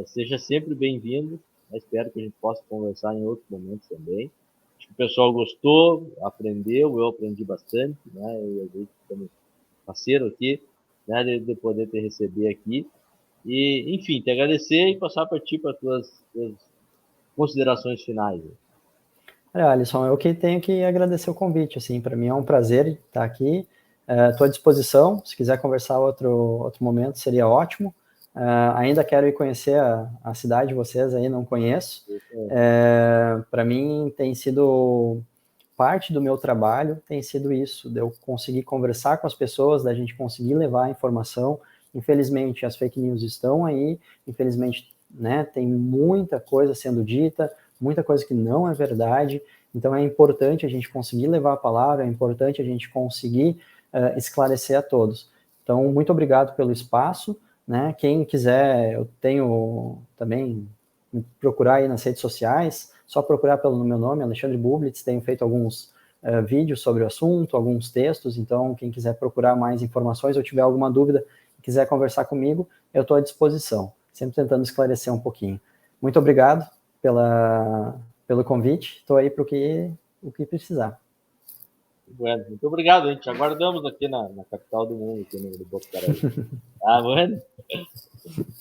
Seja sempre bem-vindo, né? Espero que a gente possa conversar em outros momentos também. Acho que o pessoal gostou, aprendeu, eu aprendi bastante, né? E a gente como parceiro aqui, né? De poder te receber aqui. E, enfim, te agradecer e passar para ti para as tuas considerações finais. Alisson, eu que tenho que agradecer o convite, assim, para mim é um prazer estar aqui, estou à disposição, se quiser conversar outro momento seria ótimo, ainda quero ir conhecer a cidade de vocês aí, não conheço, para mim tem sido parte do meu trabalho, tem sido isso, de eu conseguir conversar com as pessoas, da gente conseguir levar a informação. Infelizmente as fake news estão aí, infelizmente, né, tem muita coisa sendo dita, muita coisa que não é verdade, então é importante a gente conseguir levar a palavra, é importante a gente conseguir esclarecer a todos. Então, muito obrigado pelo espaço, né? Quem quiser, eu tenho também, me procurar aí nas redes sociais, só procurar pelo meu nome, Alexandre Bublitz, tenho feito alguns vídeos sobre o assunto, alguns textos, então quem quiser procurar mais informações ou tiver alguma dúvida, quiser conversar comigo, eu estou à disposição, sempre tentando esclarecer um pouquinho. Muito obrigado pelo convite, estou aí para o que precisar. Bueno, muito obrigado, a gente aguardamos aqui na capital do mundo, aqui no Botucaraí. Bueno.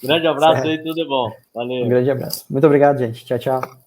Grande abraço Certo. aí, tudo de bom. Valeu. Um grande abraço. Muito obrigado, gente. Tchau, tchau.